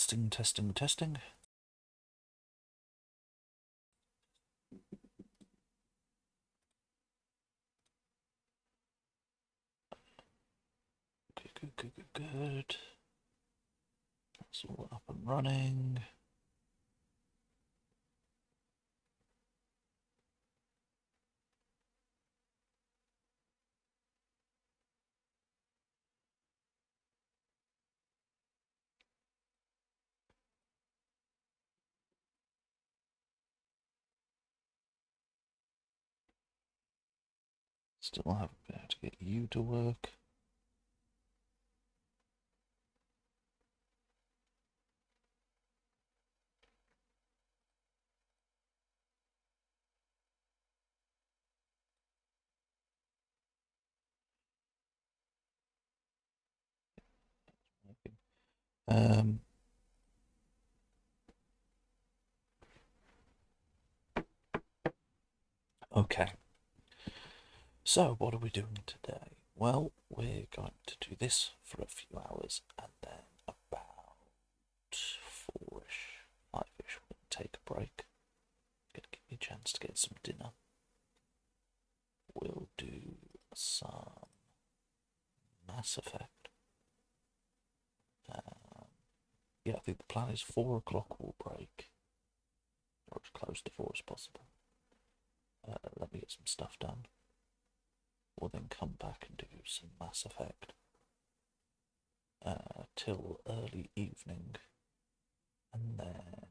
Testing, testing, testing. Good. That's all up and running. Still haven't been able to get you to work. Um, okay. So, what are we doing today? Well, we're going to do this for a few hours and then about 4-ish, 5-ish, we'll take a break. Gonna give me a chance to get some dinner. We'll do some Mass Effect. Yeah, I think the plan is 4 o'clock we'll break, or as close to 4 as possible. Let me get some stuff done. We'll then come back and do some Mass Effect till early evening, and then,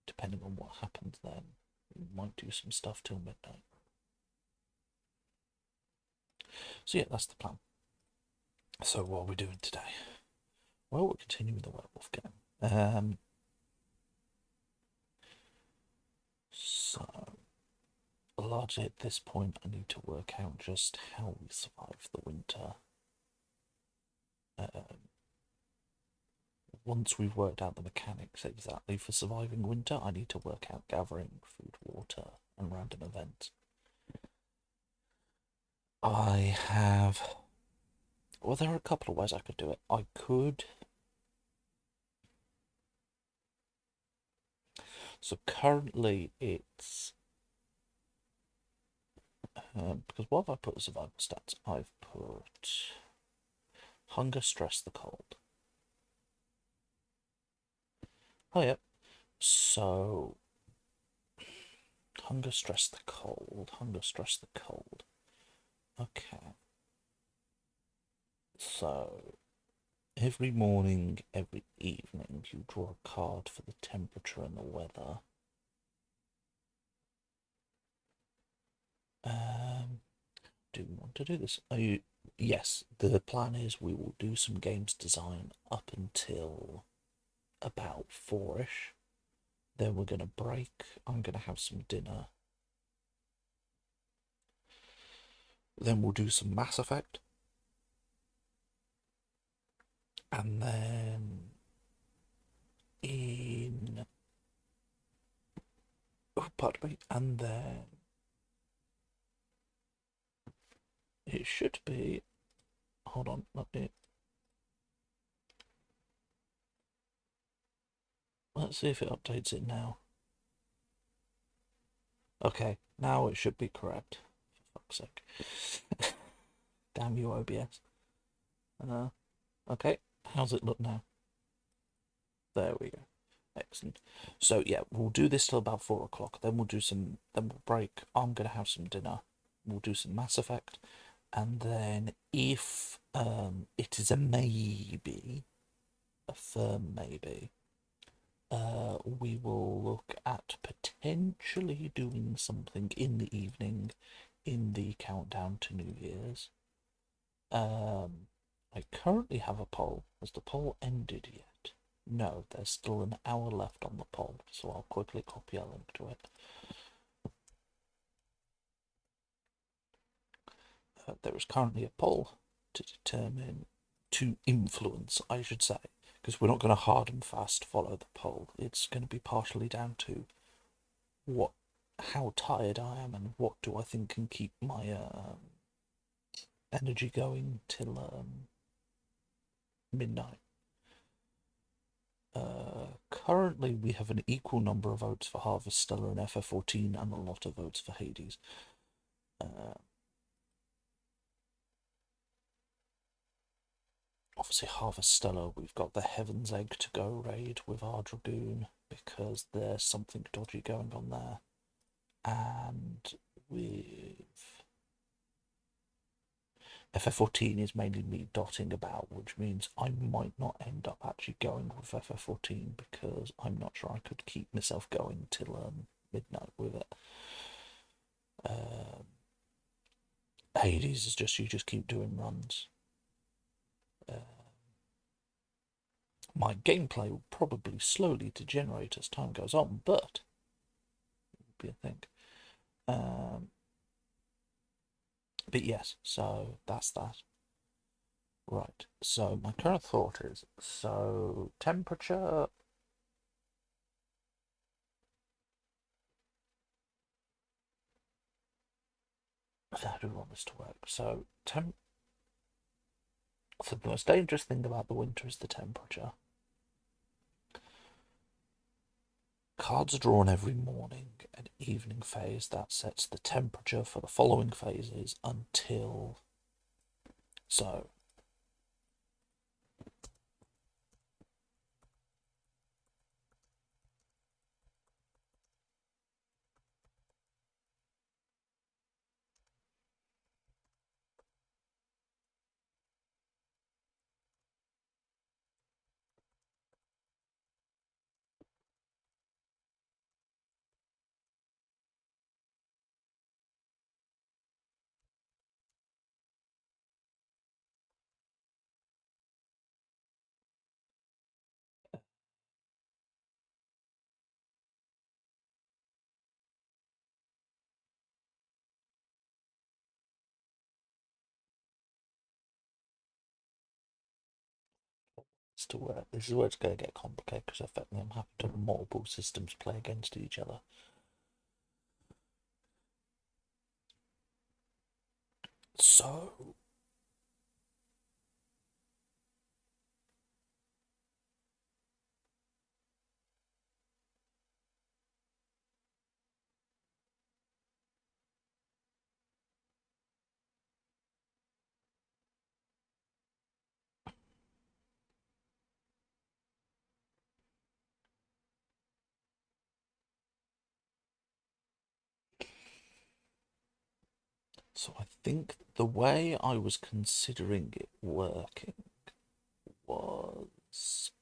depending on what happens then, we might do some stuff till midnight. So yeah, that's the plan. So what are we doing today? Well, we're continuing the werewolf game. So, largely at this point, I need to work out just how we survive the winter. Once we've worked out the mechanics exactly for surviving winter, I need to work out gathering food, water, and random events. I have... Well, there are a couple of ways I could do it. I could... So currently it's... because what have I put as survival stats? I've put... Hunger, stress, the cold. Oh, yeah. So... Hunger, stress, the cold. Hunger, stress, the cold. Okay. So... Every morning, every evening, you draw a card for the temperature and the weather. Do we want to do this? Yes, the plan is we will do some games design up until about 4-ish. Then we're going to break. I'm going to have some dinner. Then we'll do some Mass Effect. And then pardon me. And then it should be... Hold on, let's see if it updates it now. Okay, now it should be correct. For fuck's sake. Damn you, OBS. Okay, how's it look now? There we go. Excellent. So yeah, we'll do this till about 4 o'clock. Then we'll break. I'm gonna have some dinner. We'll do some Mass Effect, and then if it is a maybe, a firm maybe, we will look at potentially doing something in the evening, in the countdown to New Year's. I currently have a poll. Has the poll ended yet? No, there's still an hour left on the poll, so I'll quickly copy a link to it. There is currently a poll to influence, I should say, because we're not going to hard and fast follow the poll. It's going to be partially down to how tired I am and what do I think can keep my energy going till midnight. Currently, we have an equal number of votes for Harvest Stellar and FF14 and a lot of votes for Hades. Obviously, Harvest Stellar, we've got the Heaven's Egg to go raid with our Dragoon because there's something dodgy going on there. And with FF14 is mainly me dotting about, which means I might not end up actually going with FF14 because I'm not sure I could keep myself going till midnight with it. Hades is just you just keep doing runs. My gameplay will probably slowly degenerate as time goes on, but it will be a thing. But yes, so that's that. Right, so my current thought is, so temperature. How do we want this to work? So so the most dangerous thing about the winter is the temperature. Cards are drawn every morning and evening phase. That sets the temperature for the following phases until. So to where this is where it's going to get complicated because effectively I'm having to have multiple systems play against each other. So So I think the way I was considering it working was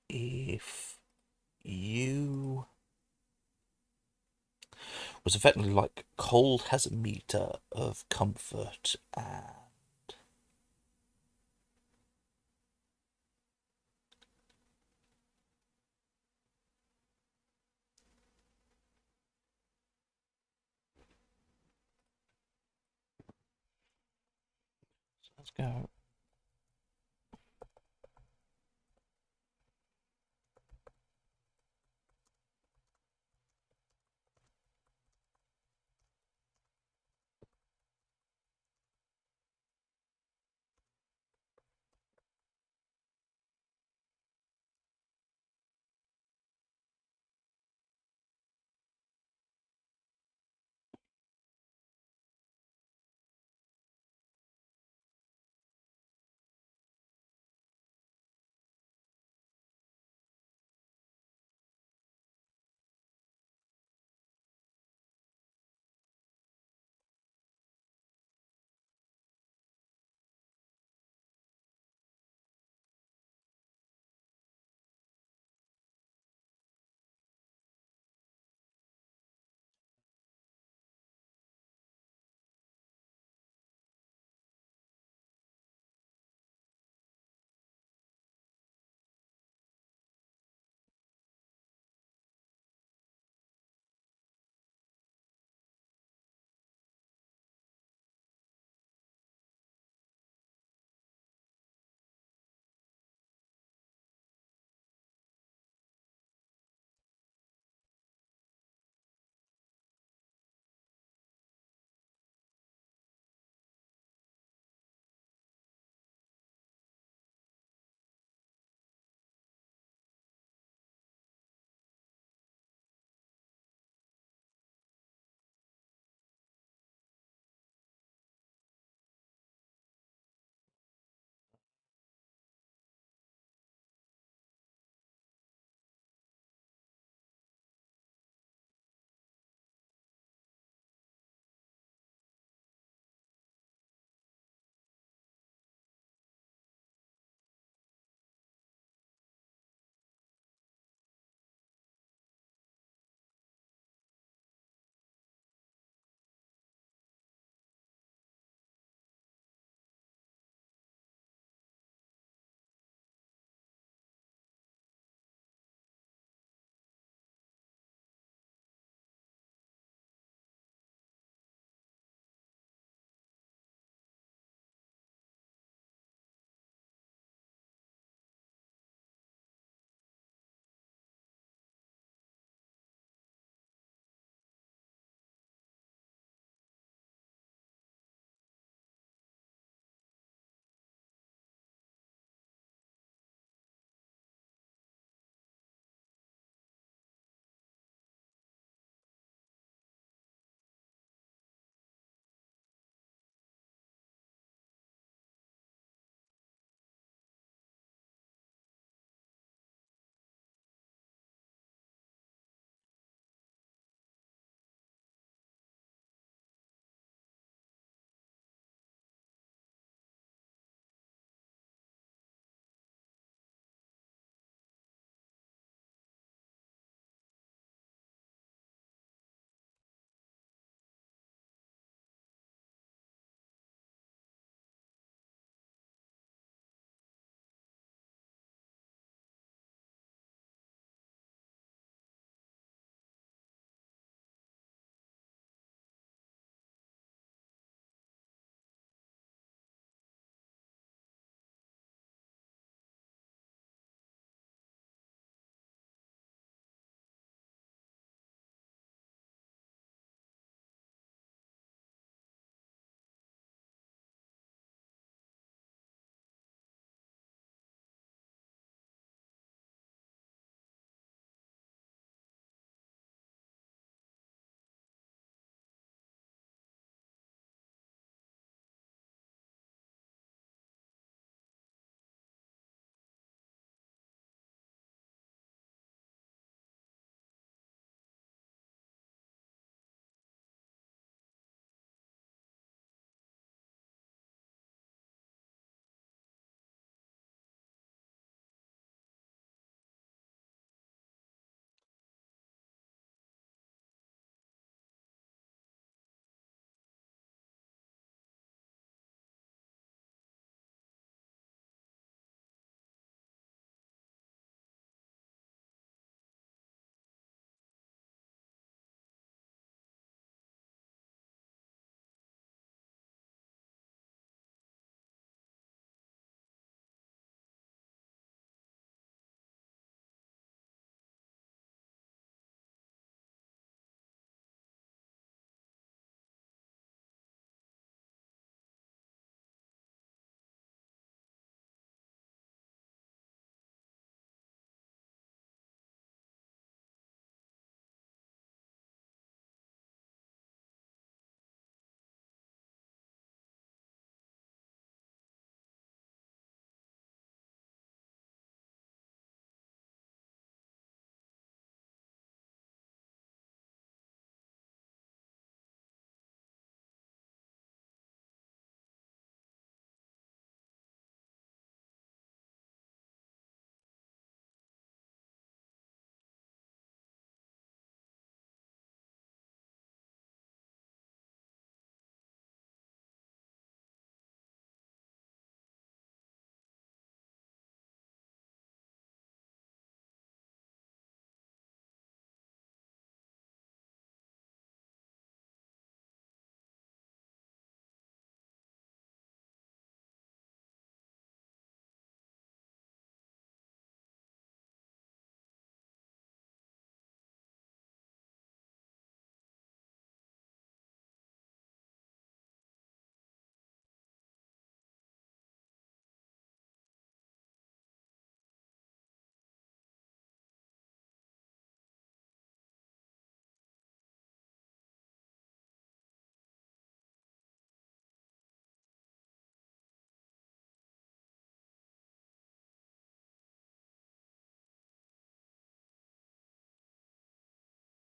if you was effectively like cold has a meter of comfort and let's go.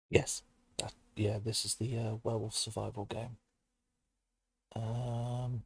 Yes. Yeah, this is the werewolf survival game. Um,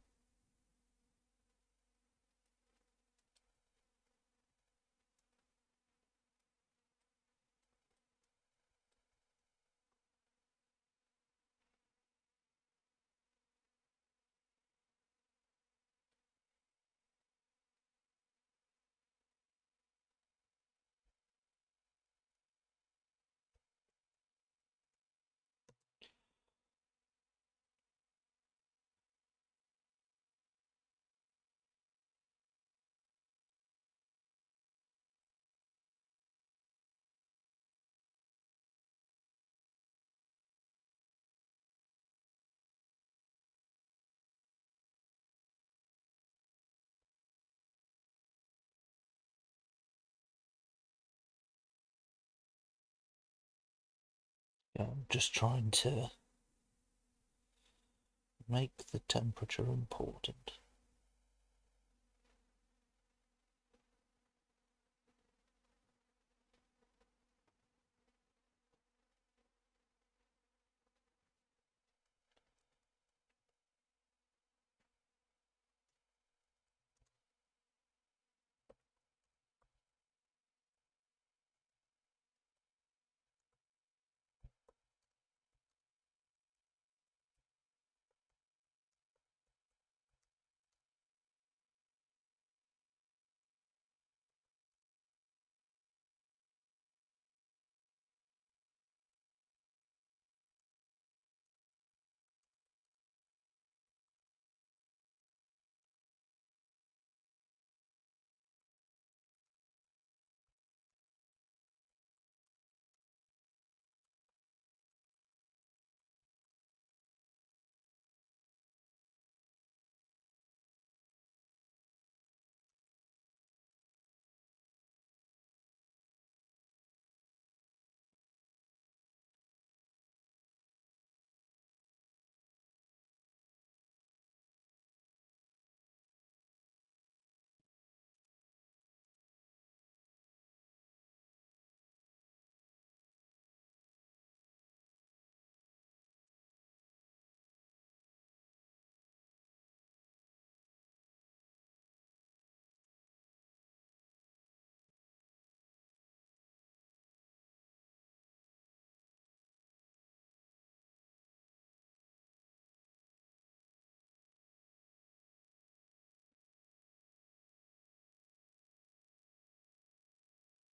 yeah, I'm just trying to make the temperature important.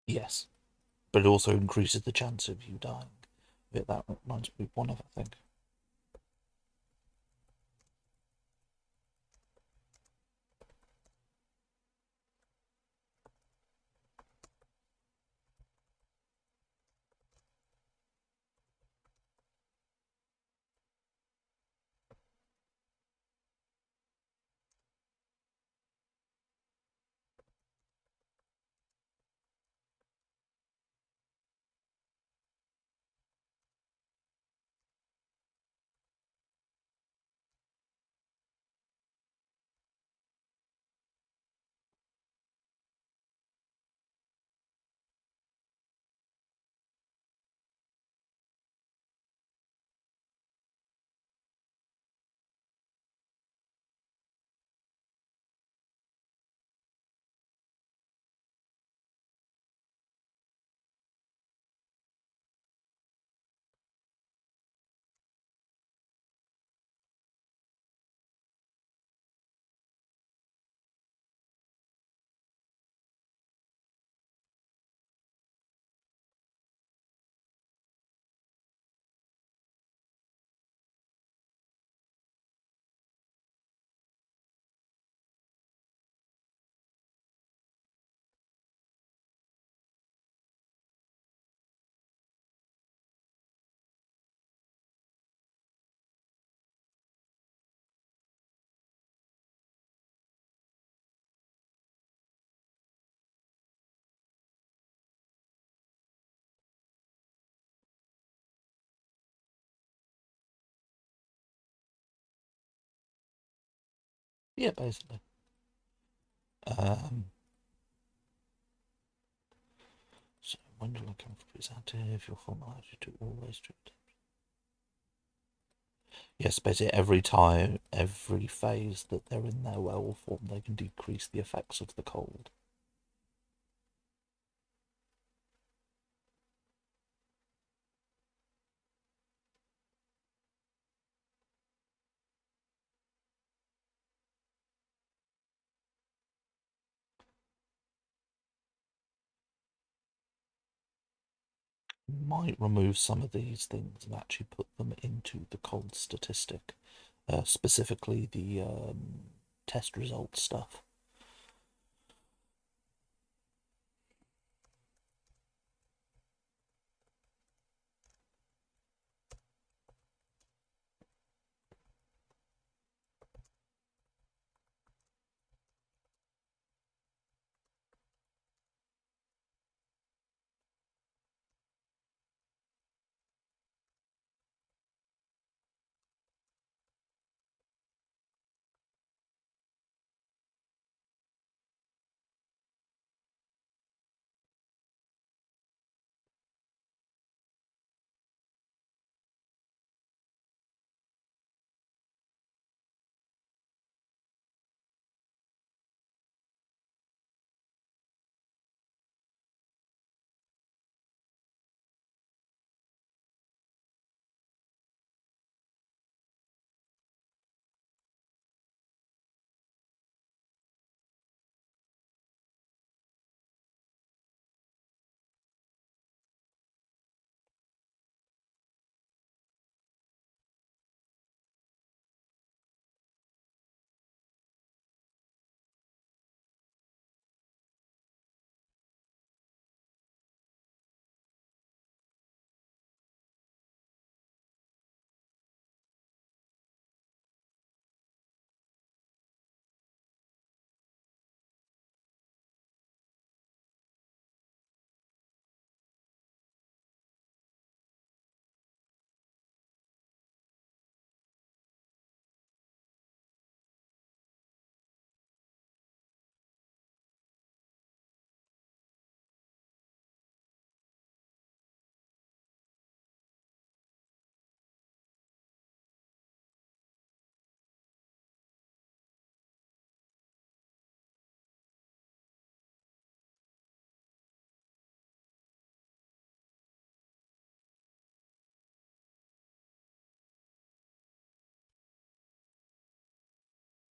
Yes, but it also increases the chance of you dying. That reminds me of one other thing. Yeah, basically. Um, so when your lycanthropy is active, your form allows you to always treat. Yes, basically every time, every phase that they're in their werewolf form, they can decrease the effects of the cold. Might remove some of these things and actually put them into the cold statistic, specifically the test result stuff.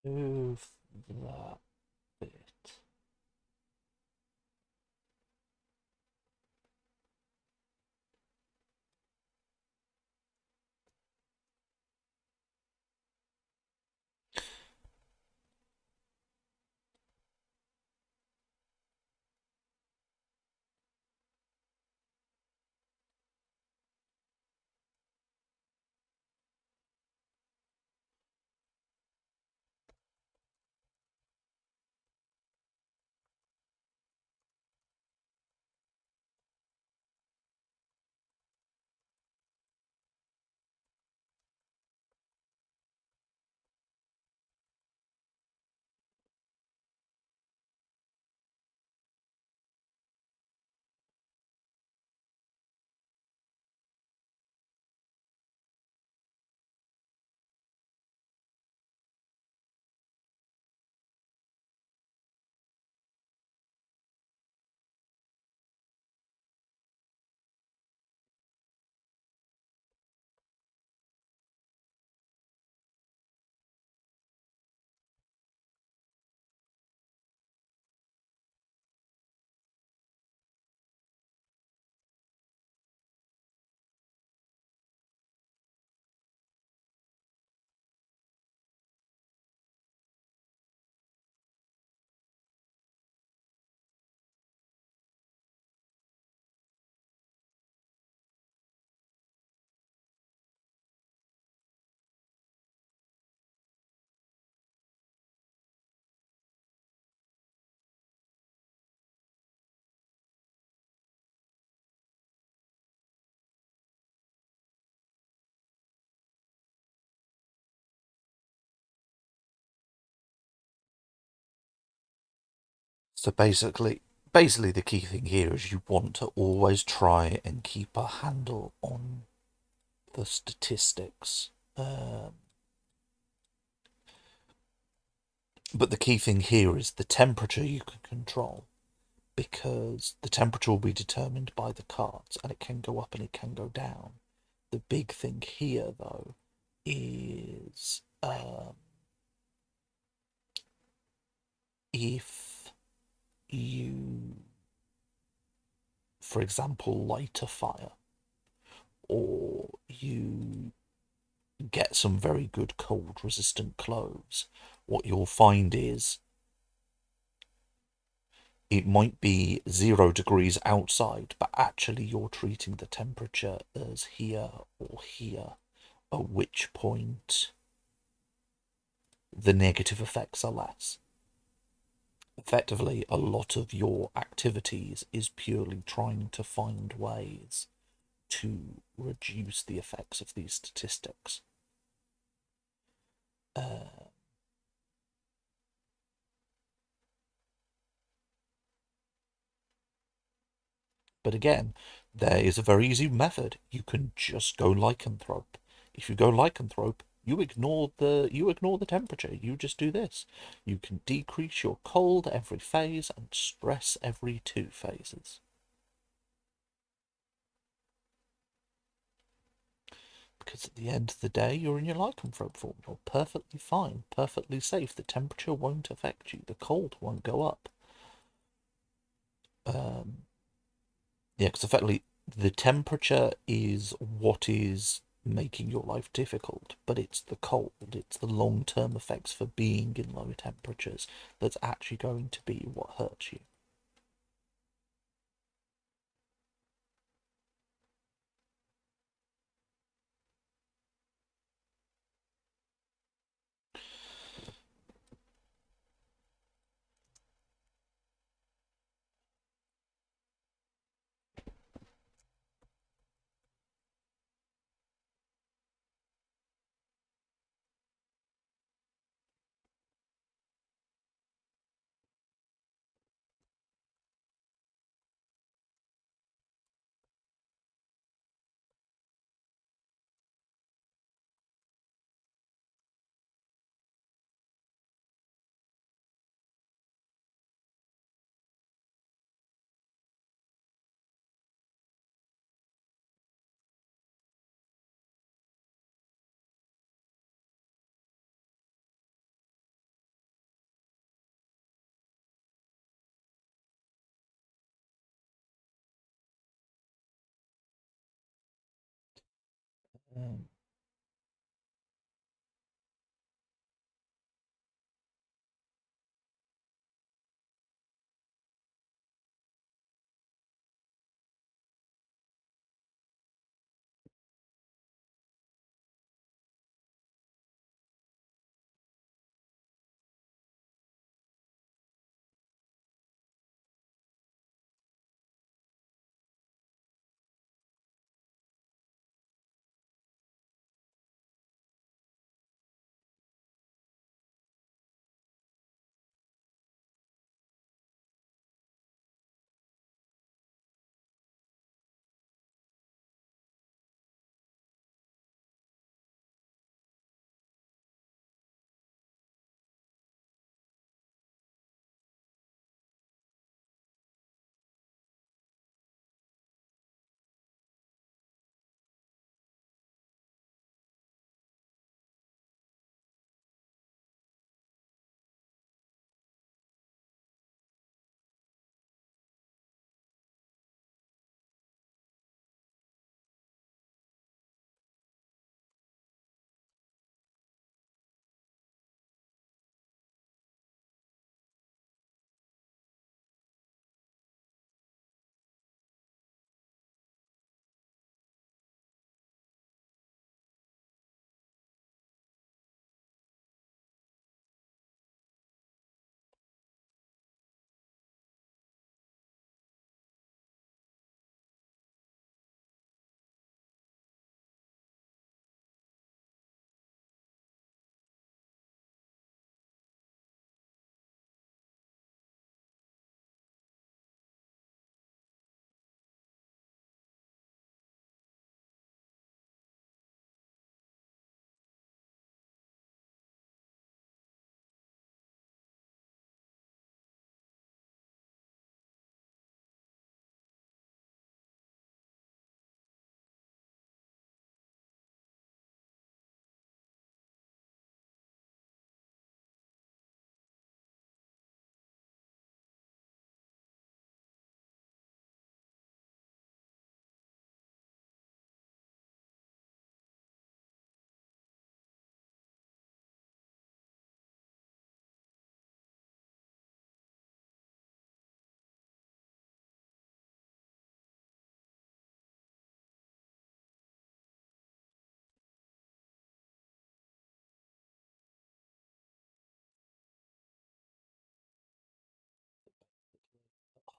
Move that bit. So basically, basically the key thing here is you want to always try and keep a handle on the statistics. But the key thing here is the temperature you can control, because the temperature will be determined by the cards, and it can go up and it can go down. The big thing here, though, is if you, for example, light a fire, or you get some very good cold resistant clothes, what you'll find is it might be 0 degrees outside, but actually you're treating the temperature as here or here, at which point the negative effects are less. Effectively, a lot of your activities is purely trying to find ways to reduce the effects of these statistics. But again, there is a very easy method. You can just go lycanthrope. If you go lycanthrope, you ignore the temperature. You just do this. You can decrease your cold every phase and stress every 2 phases. Because at the end of the day, you're in your lycanthrope form. You're perfectly fine, perfectly safe. The temperature won't affect you. The cold won't go up. Yeah, because effectively the temperature is what is making your life difficult, but it's the cold, it's the long-term effects for being in low temperatures that's actually going to be what hurts you. Um,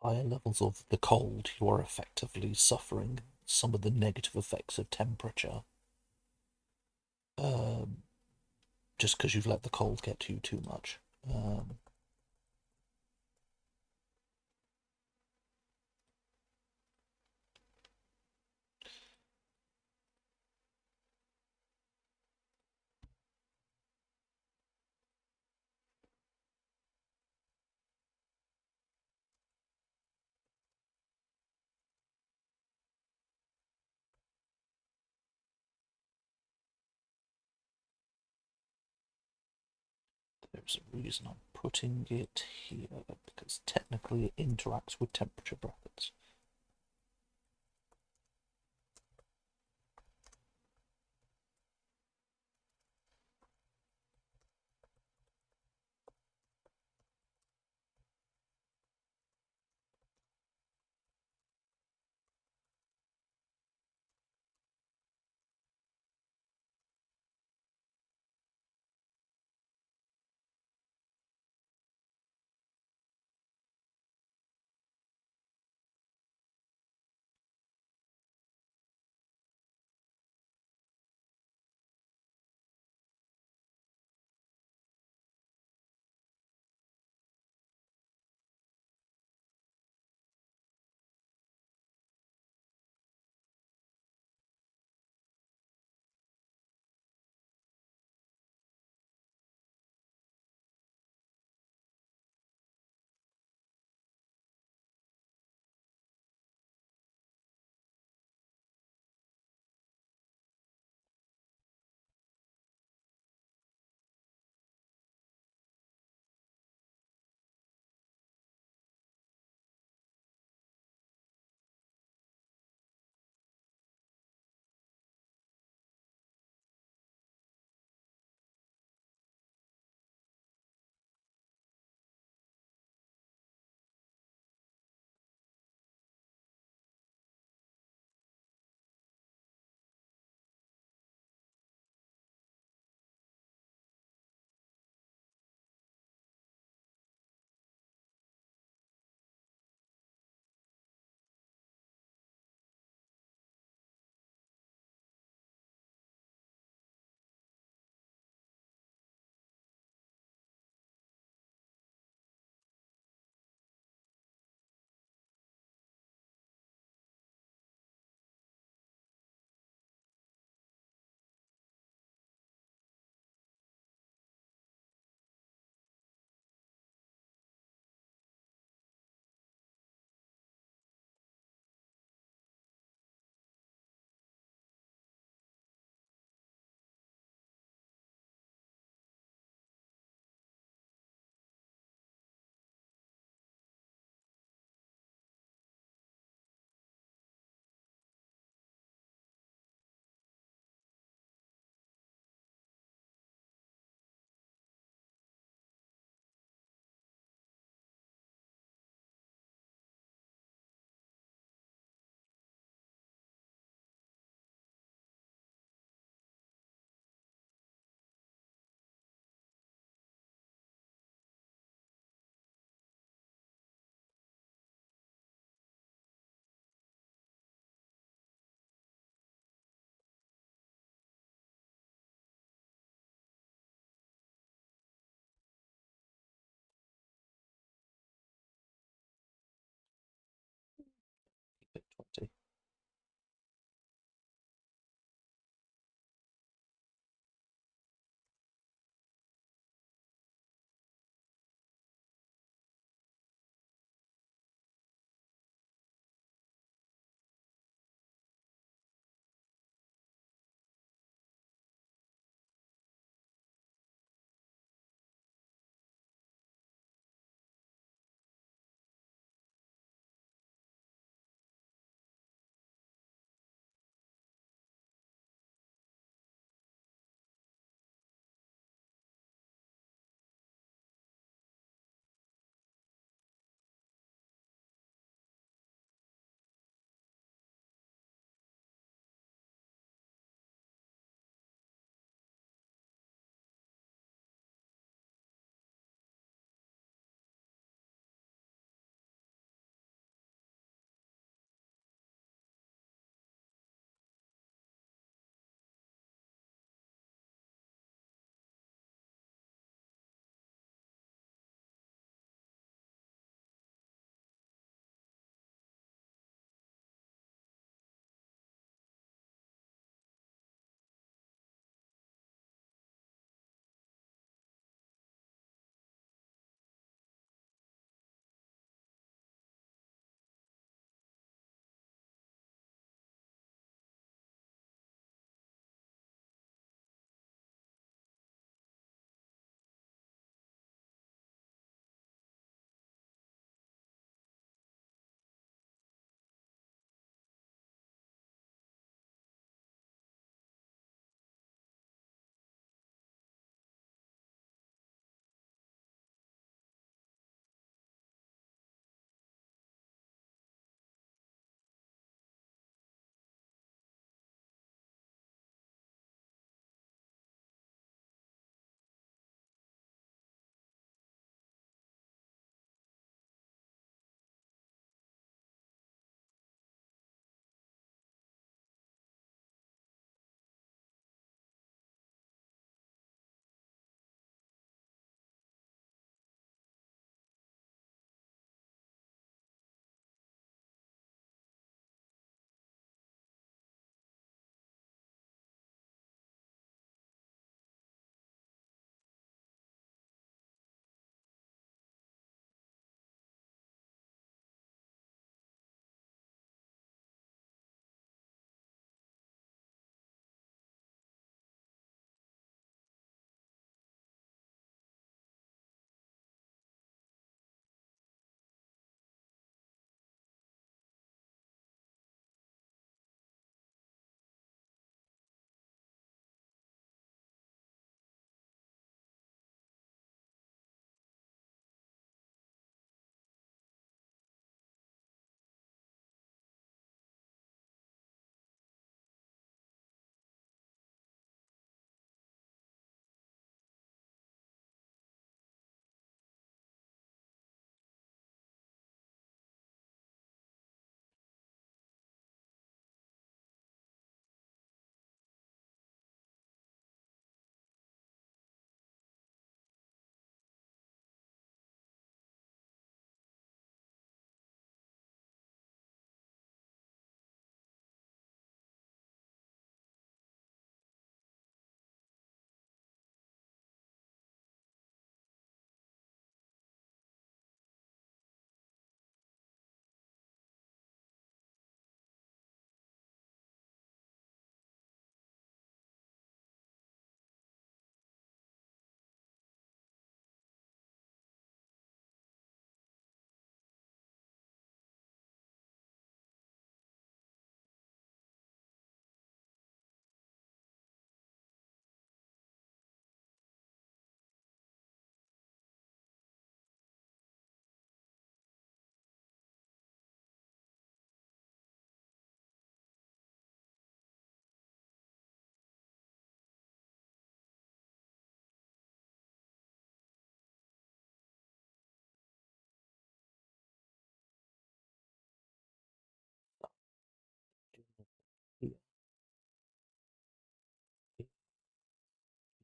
higher levels of the cold, you are effectively suffering some of the negative effects of temperature. Um, just because you've let the cold get to you too much. There's a reason I'm putting it here, because technically it interacts with temperature brackets.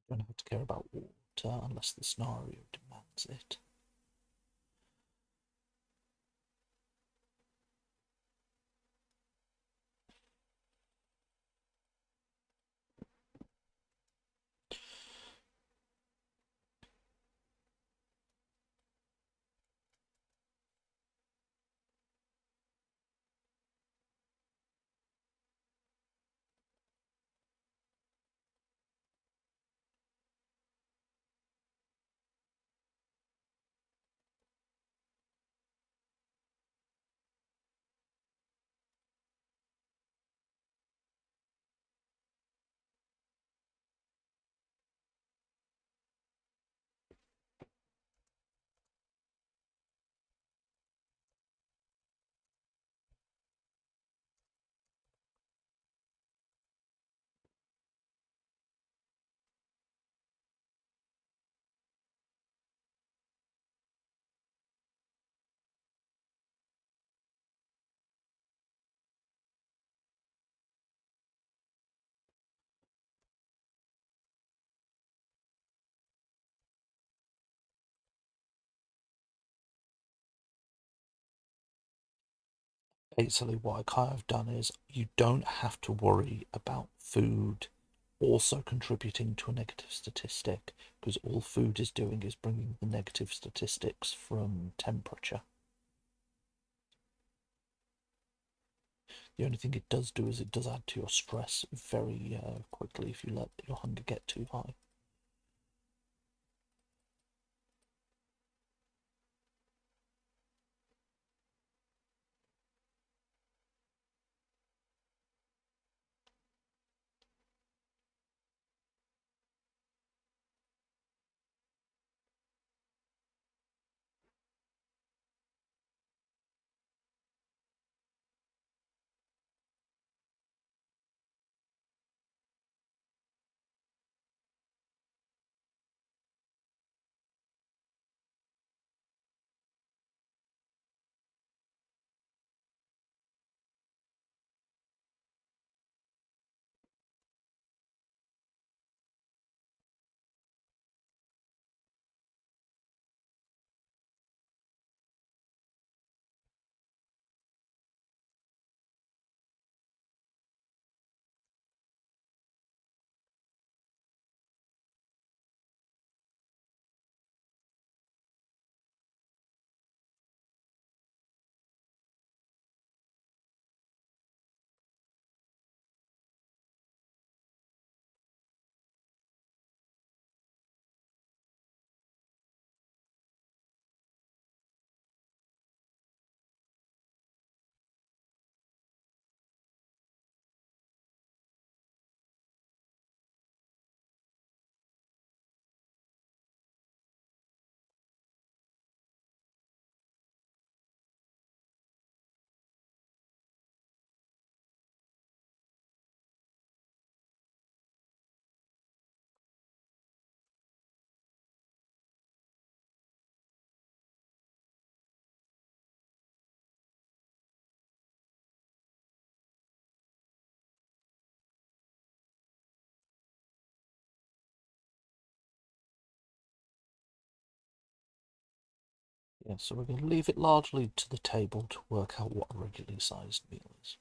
You don't have to care about water unless the scenario demands it. Basically, what I kind of done is you don't have to worry about food also contributing to a negative statistic, because all food is doing is bringing the negative statistics from temperature. The only thing it does do is it does add to your stress very quickly if you let your hunger get too high. Yeah, so we're going to leave it largely to the table to work out what a regularly sized meal is.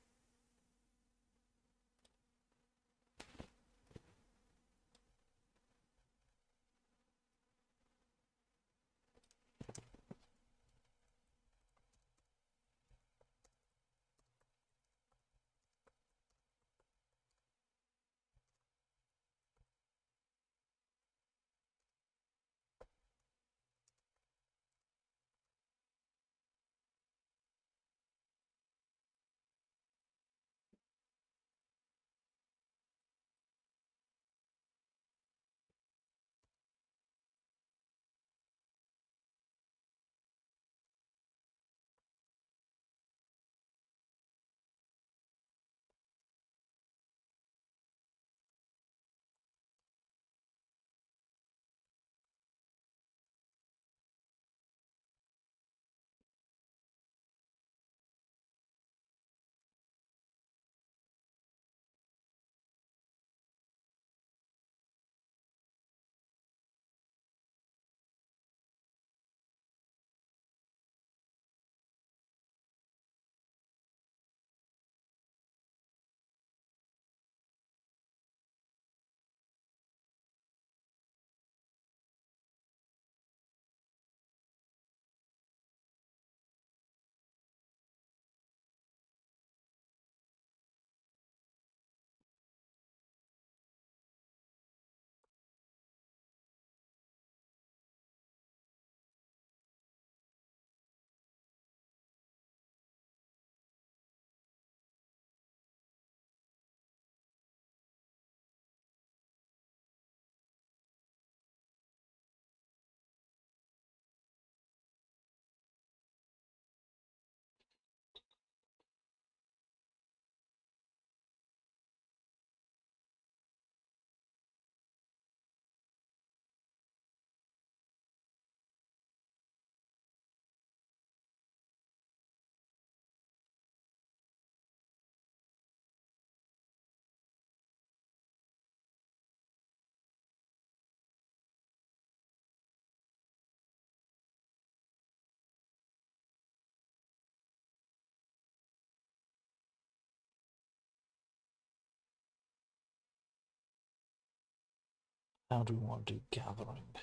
How do we want to do gathering?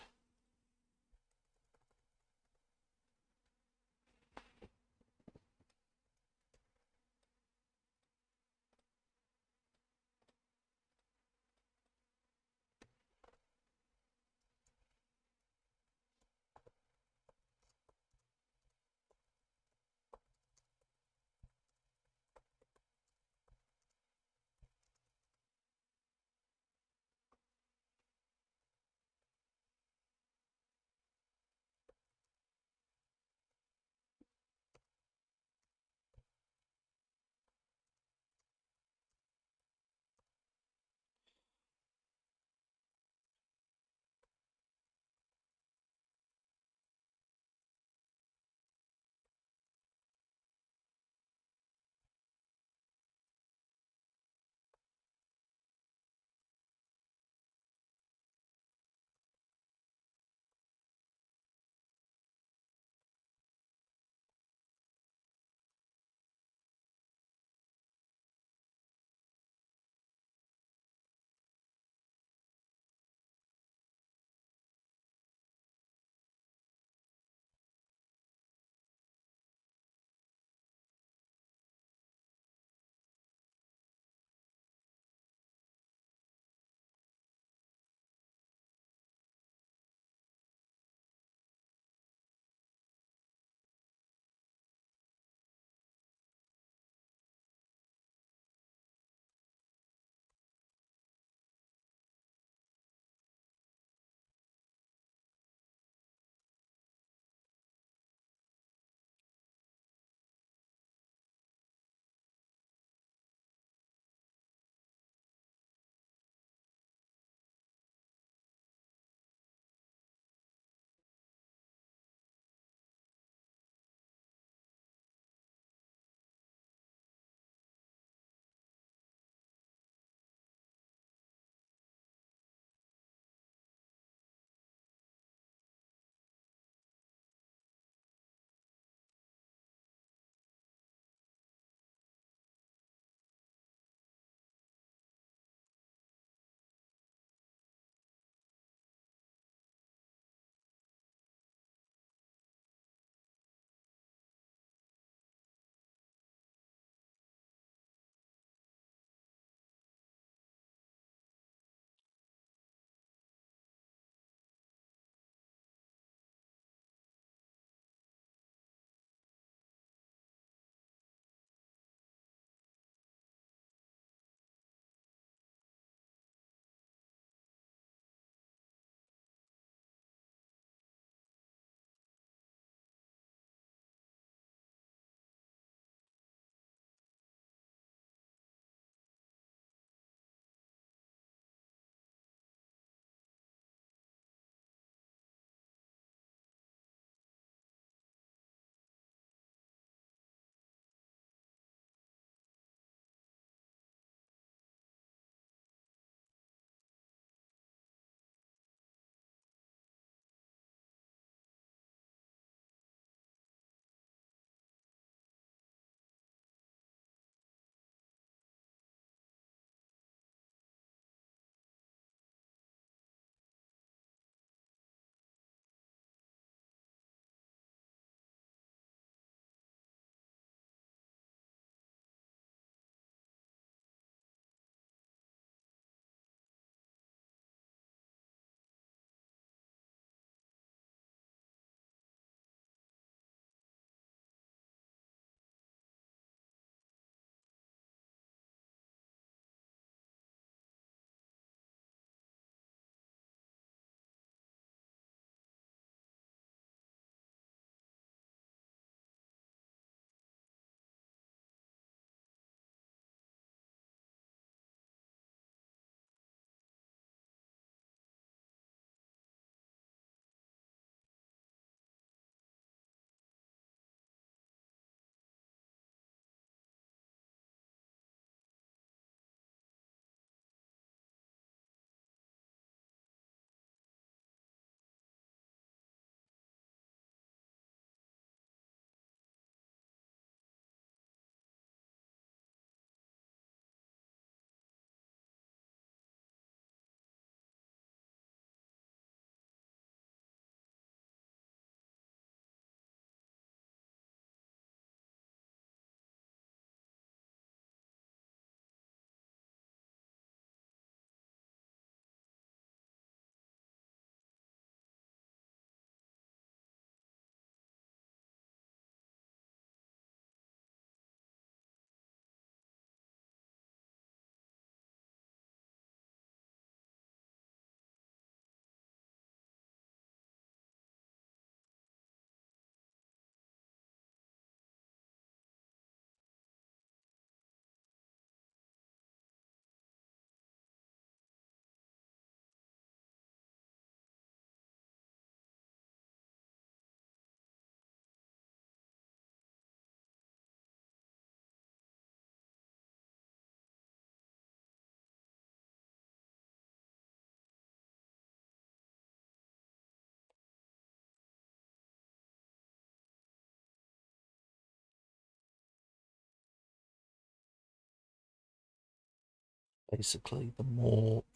Basically, the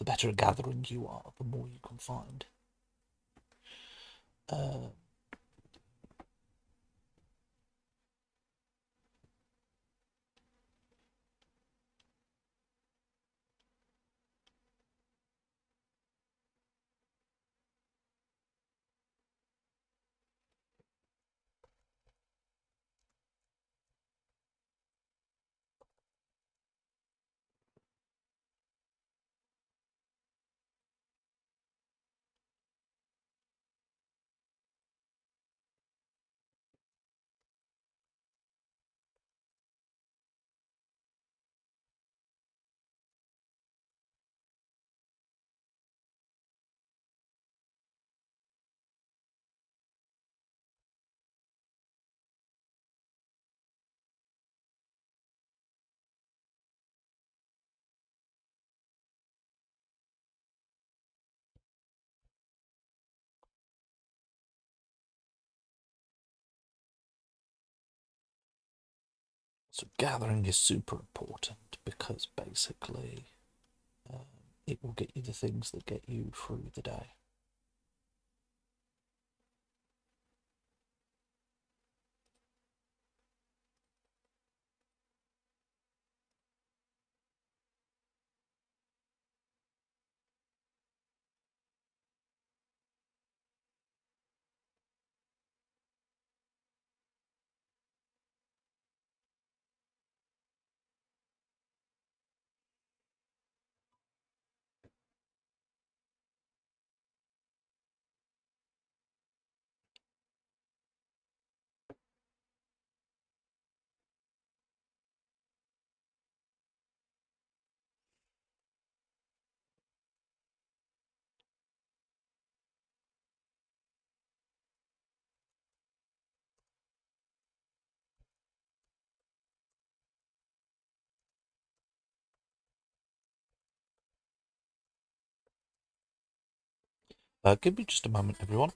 better a gathering you are, the more you can find. Uh, so gathering is super important because basically it will get you the things that get you through the day. Give me just a moment, everyone.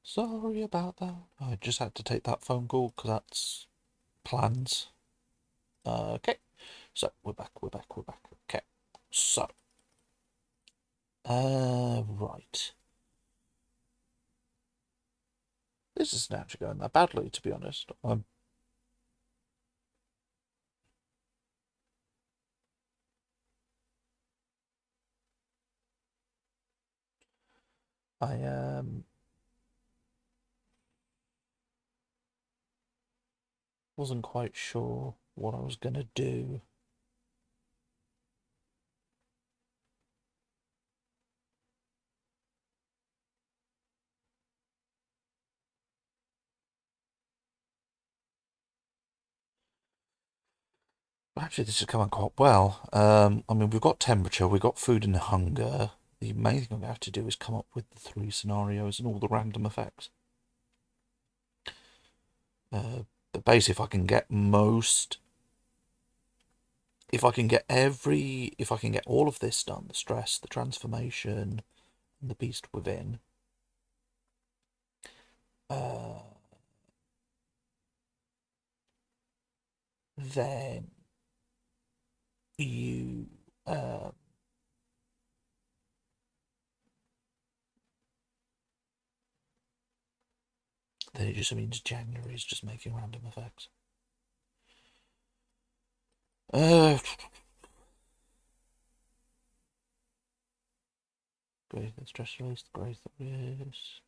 Sorry about that. I just had to take that phone call because that's plans. Okay, so we're back. Okay, so, right. This isn't actually going that badly, to be honest. I wasn't quite sure what I was gonna do. Actually, this is coming quite well. I mean, we've got temperature, we've got food and hunger. The main thing we have to do is come up with the 3 scenarios and all the random effects. But basically, if I can get all of this done, the stress, the transformation, and the beast within, uh, then you, then it just means January is just making random effects. Great, the stress release, the growth risk.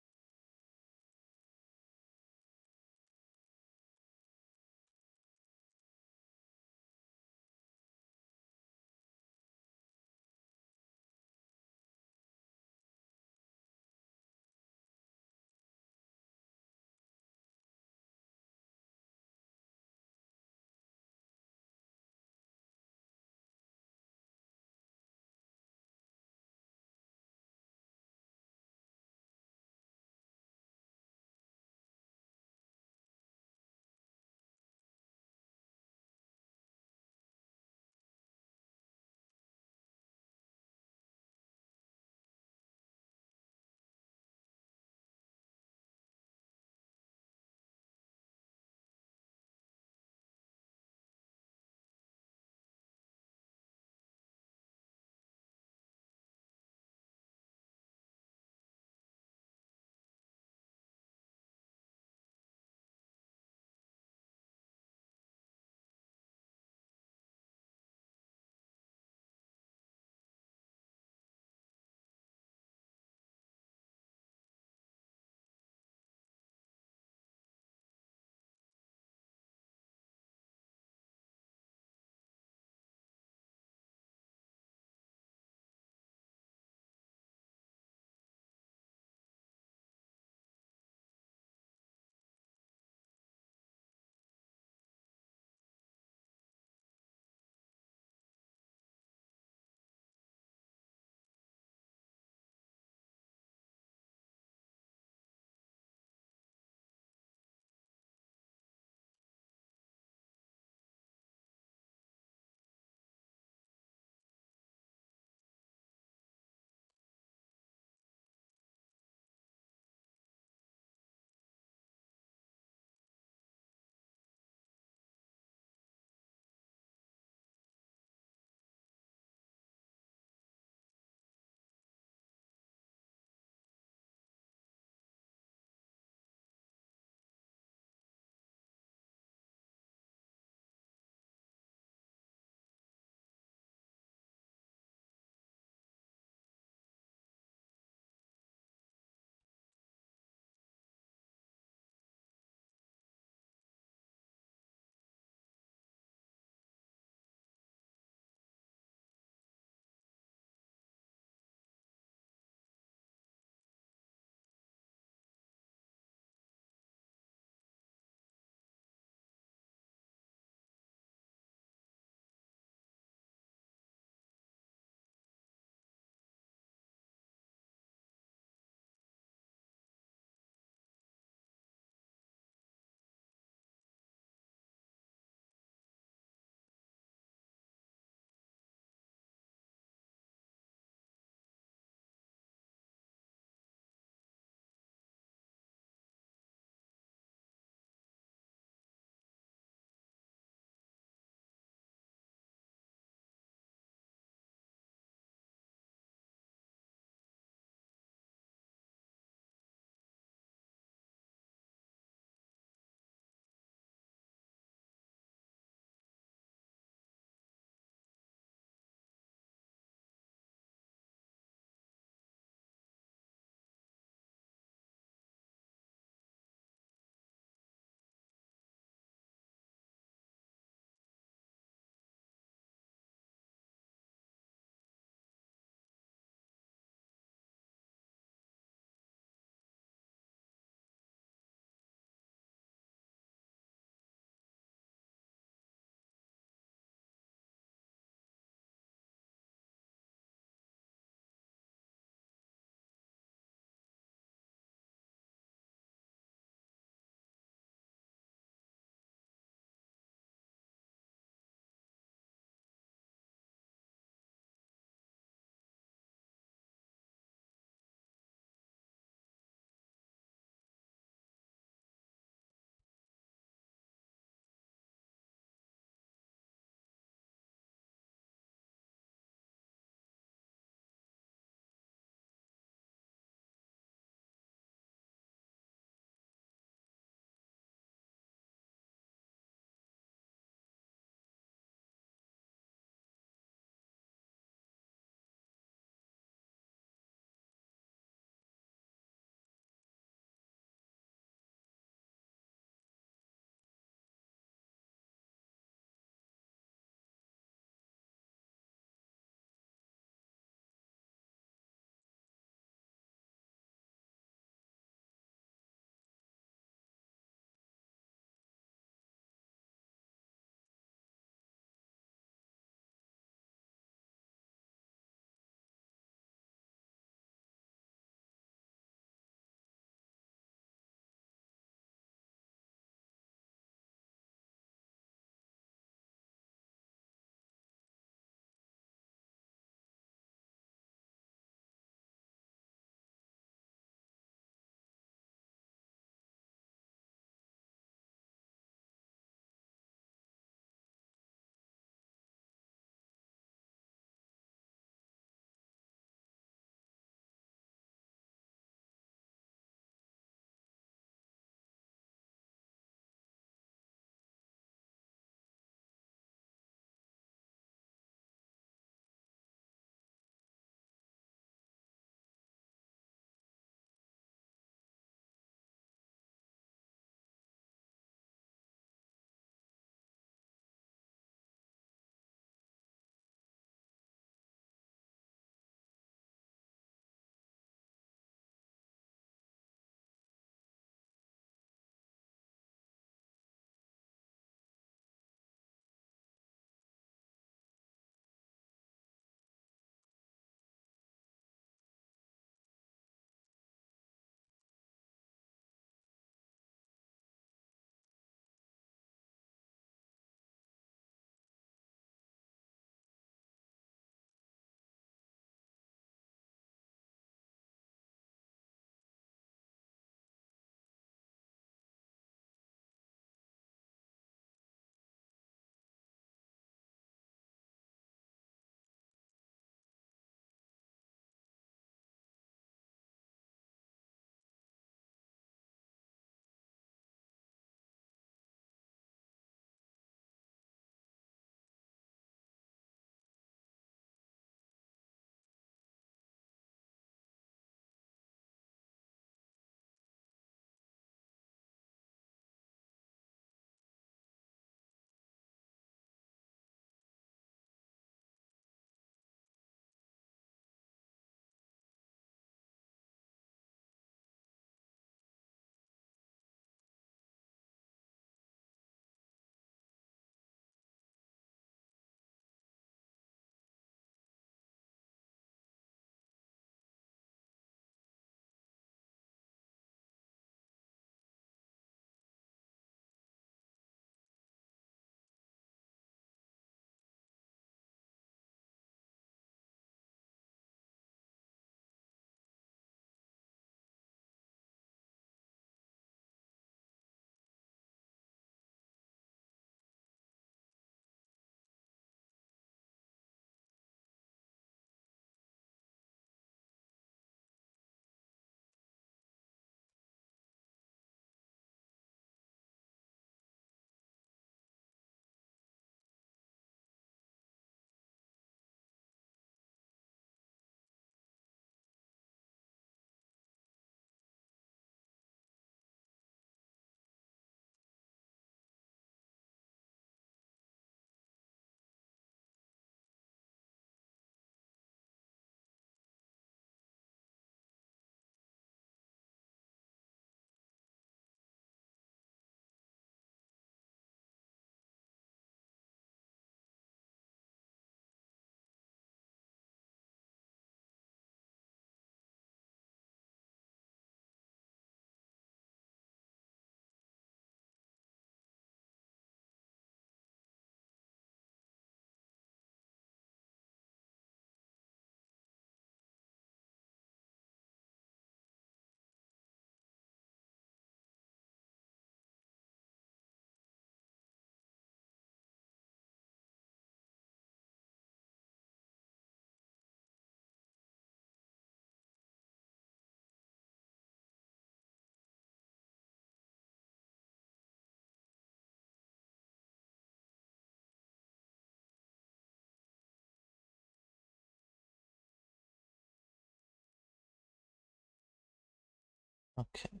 Okay.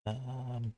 Um,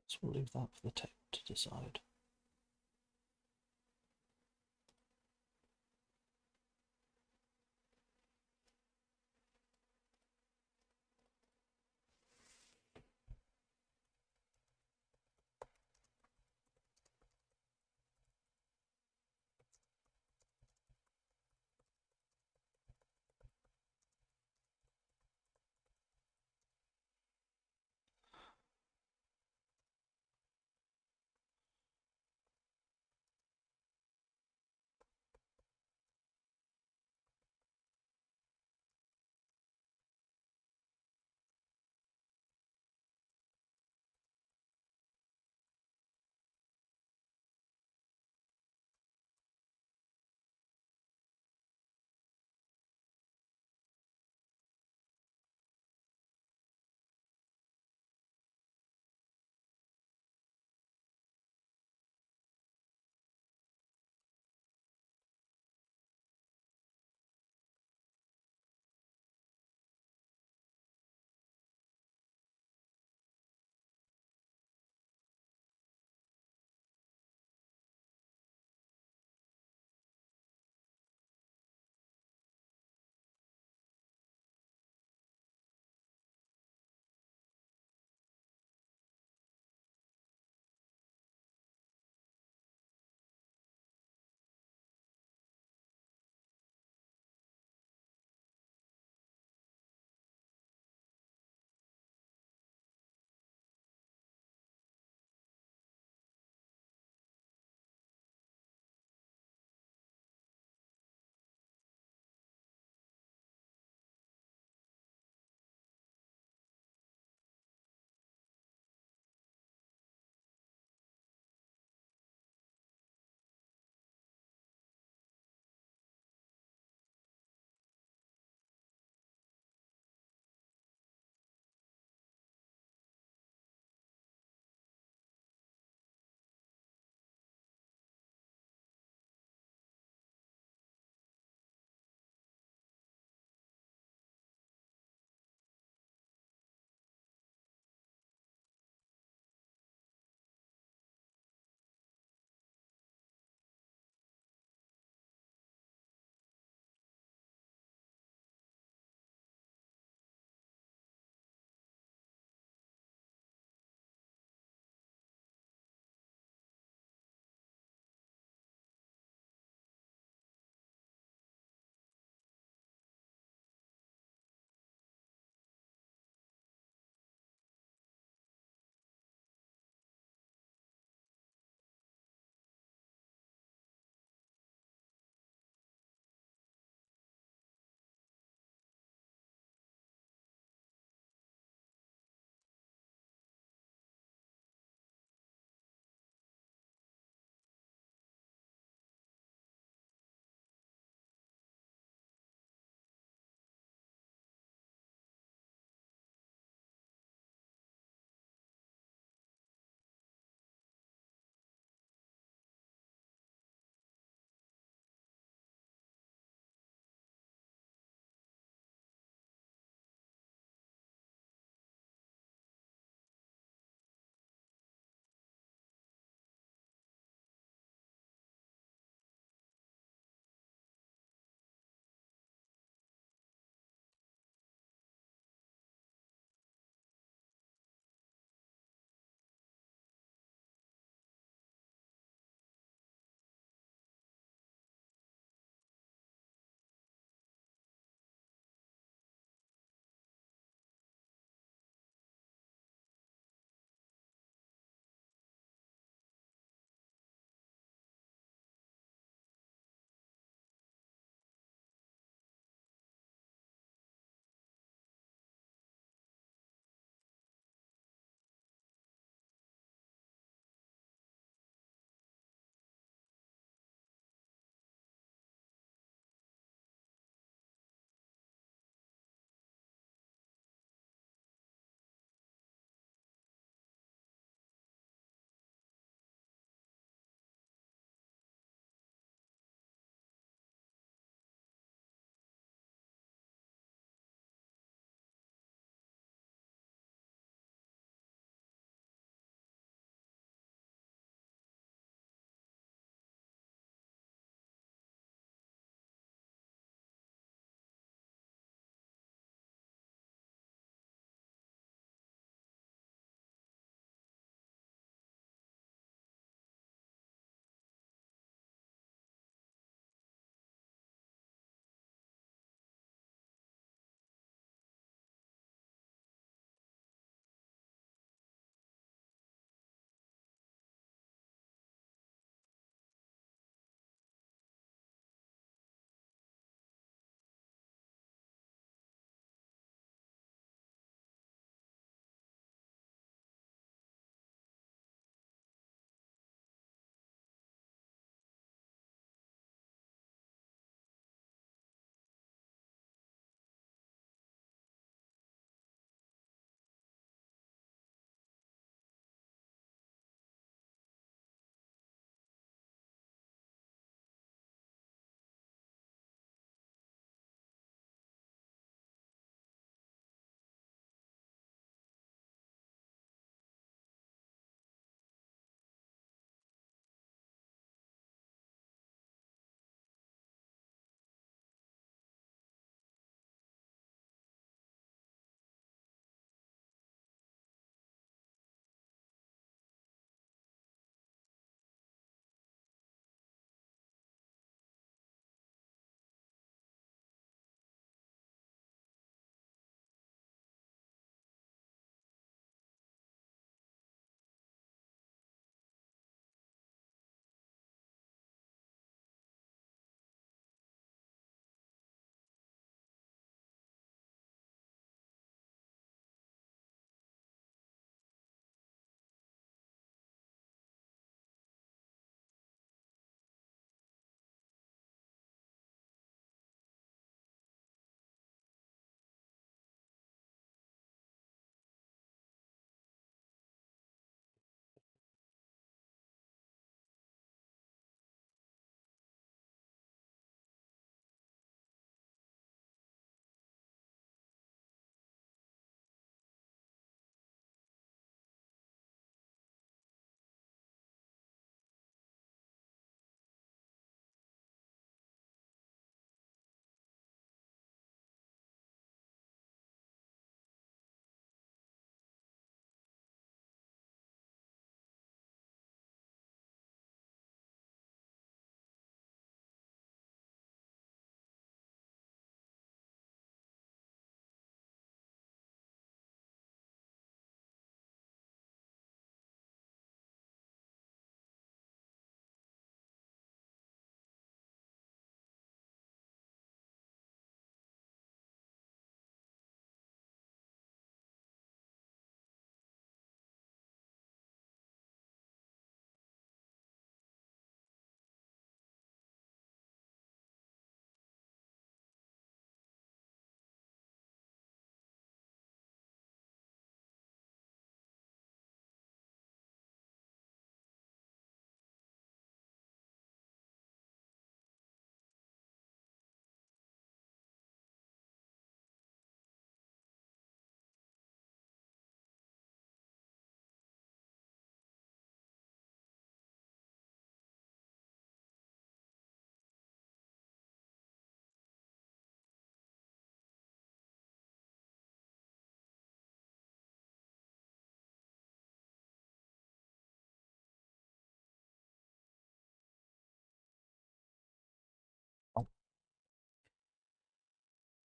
so we'll leave that for the tech to decide.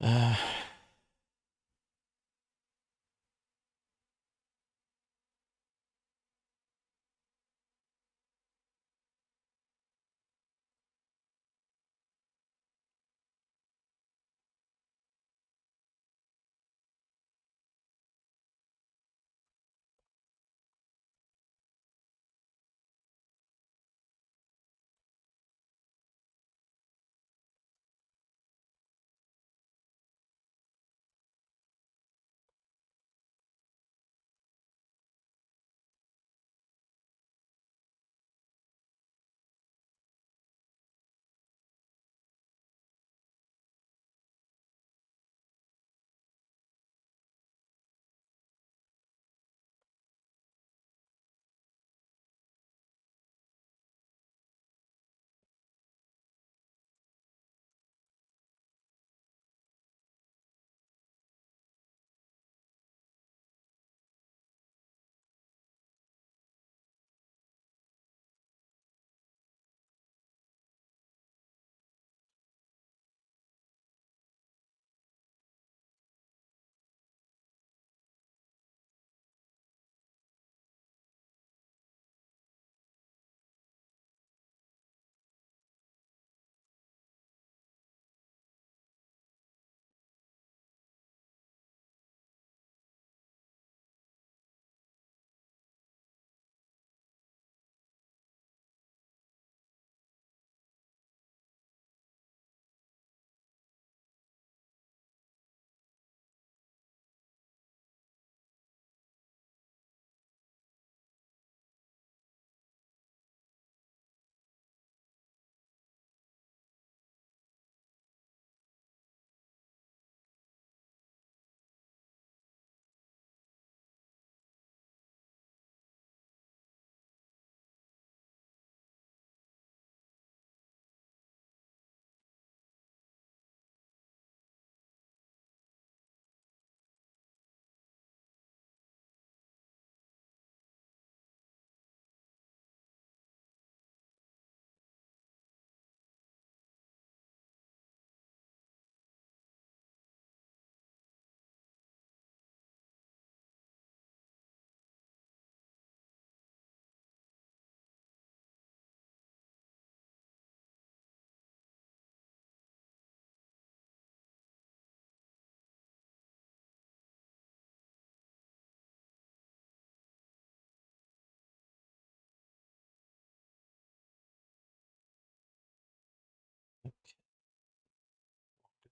Uh,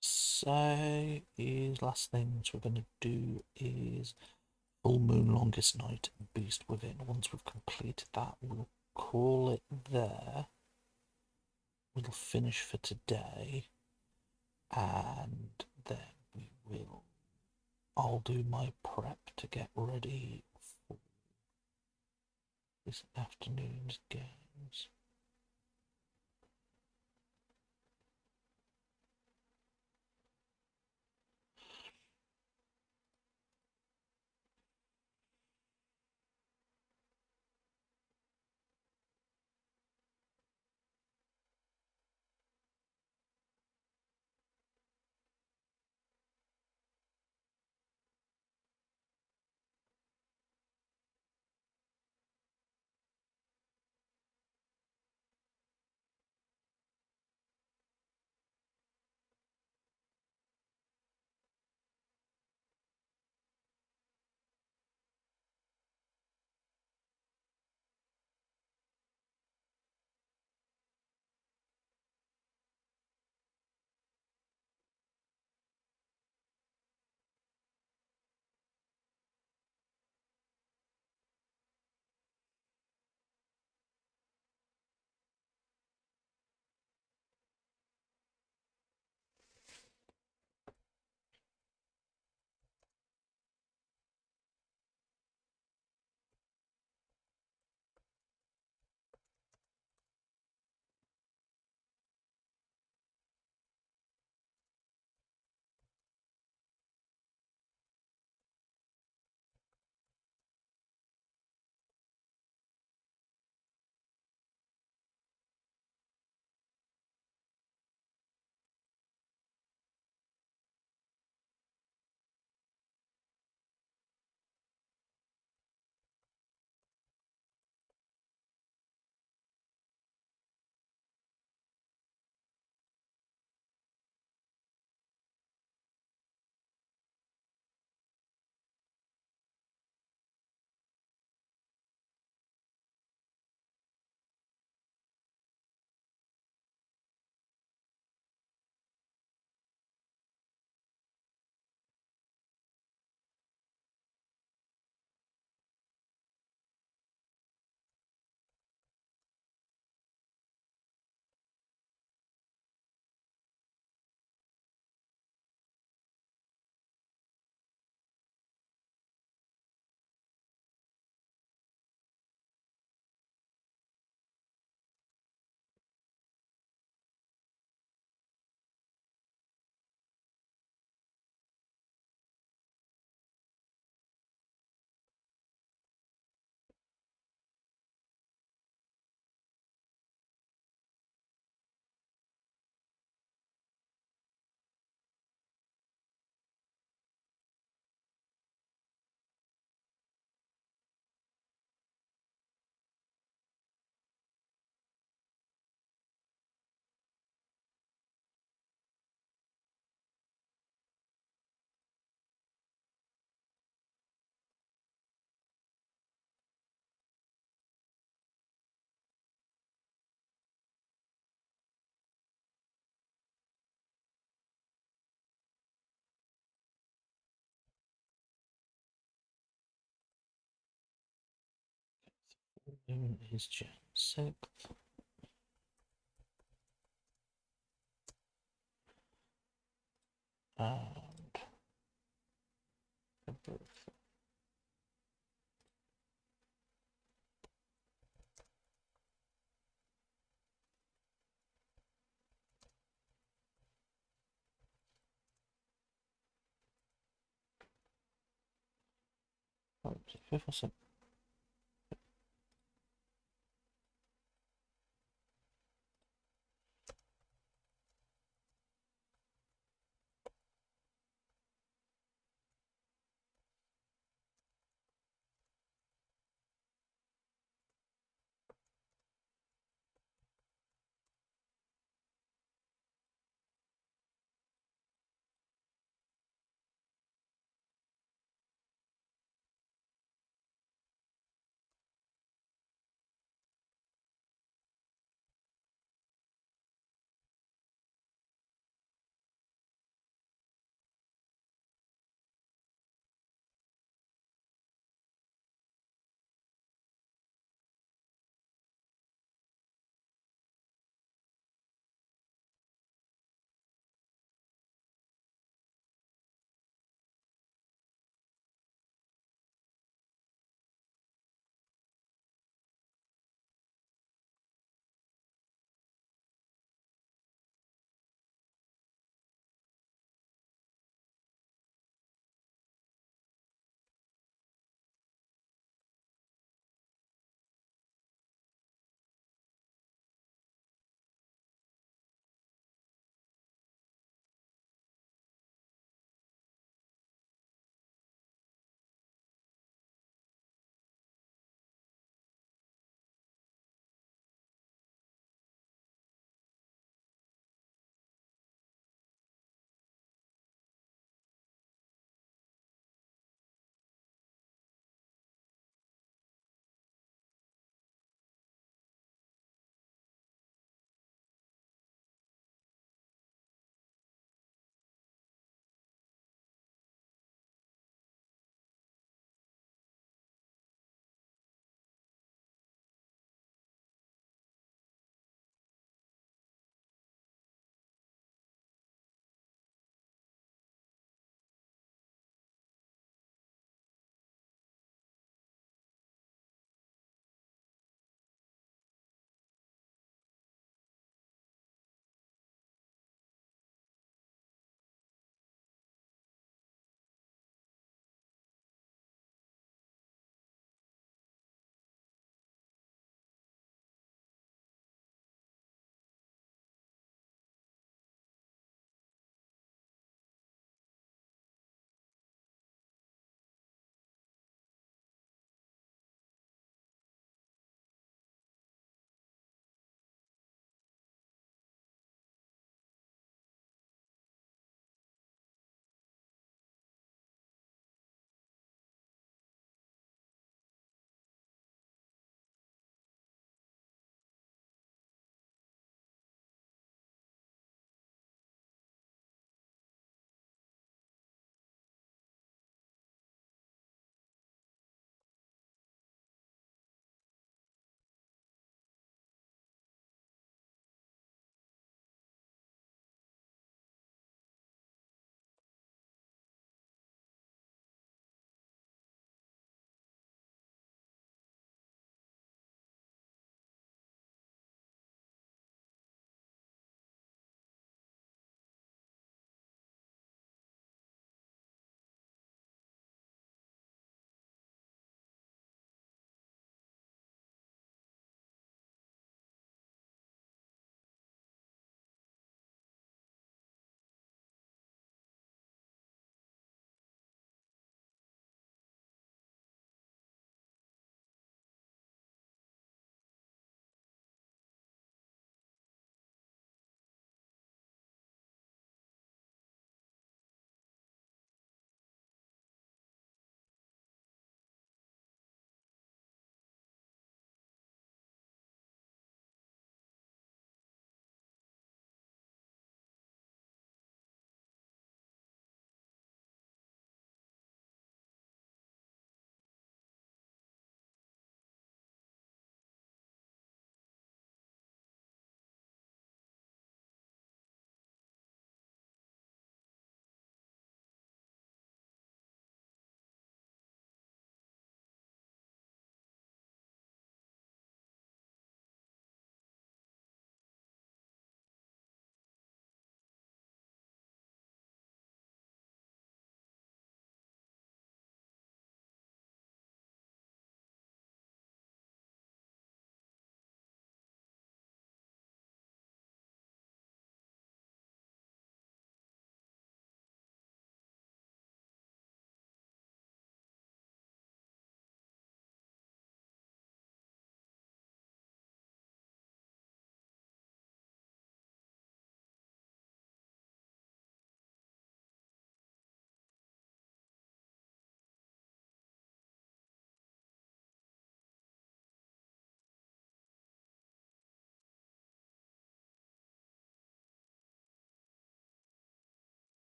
say is last things we're gonna do is full moon, longest night, and beast within. Once we've completed that, we'll call it there. We'll finish for today, and then we will. I'll do my prep to get ready for this afternoon's games. When is Jan 6th? And February. Oh, 5th or 7th?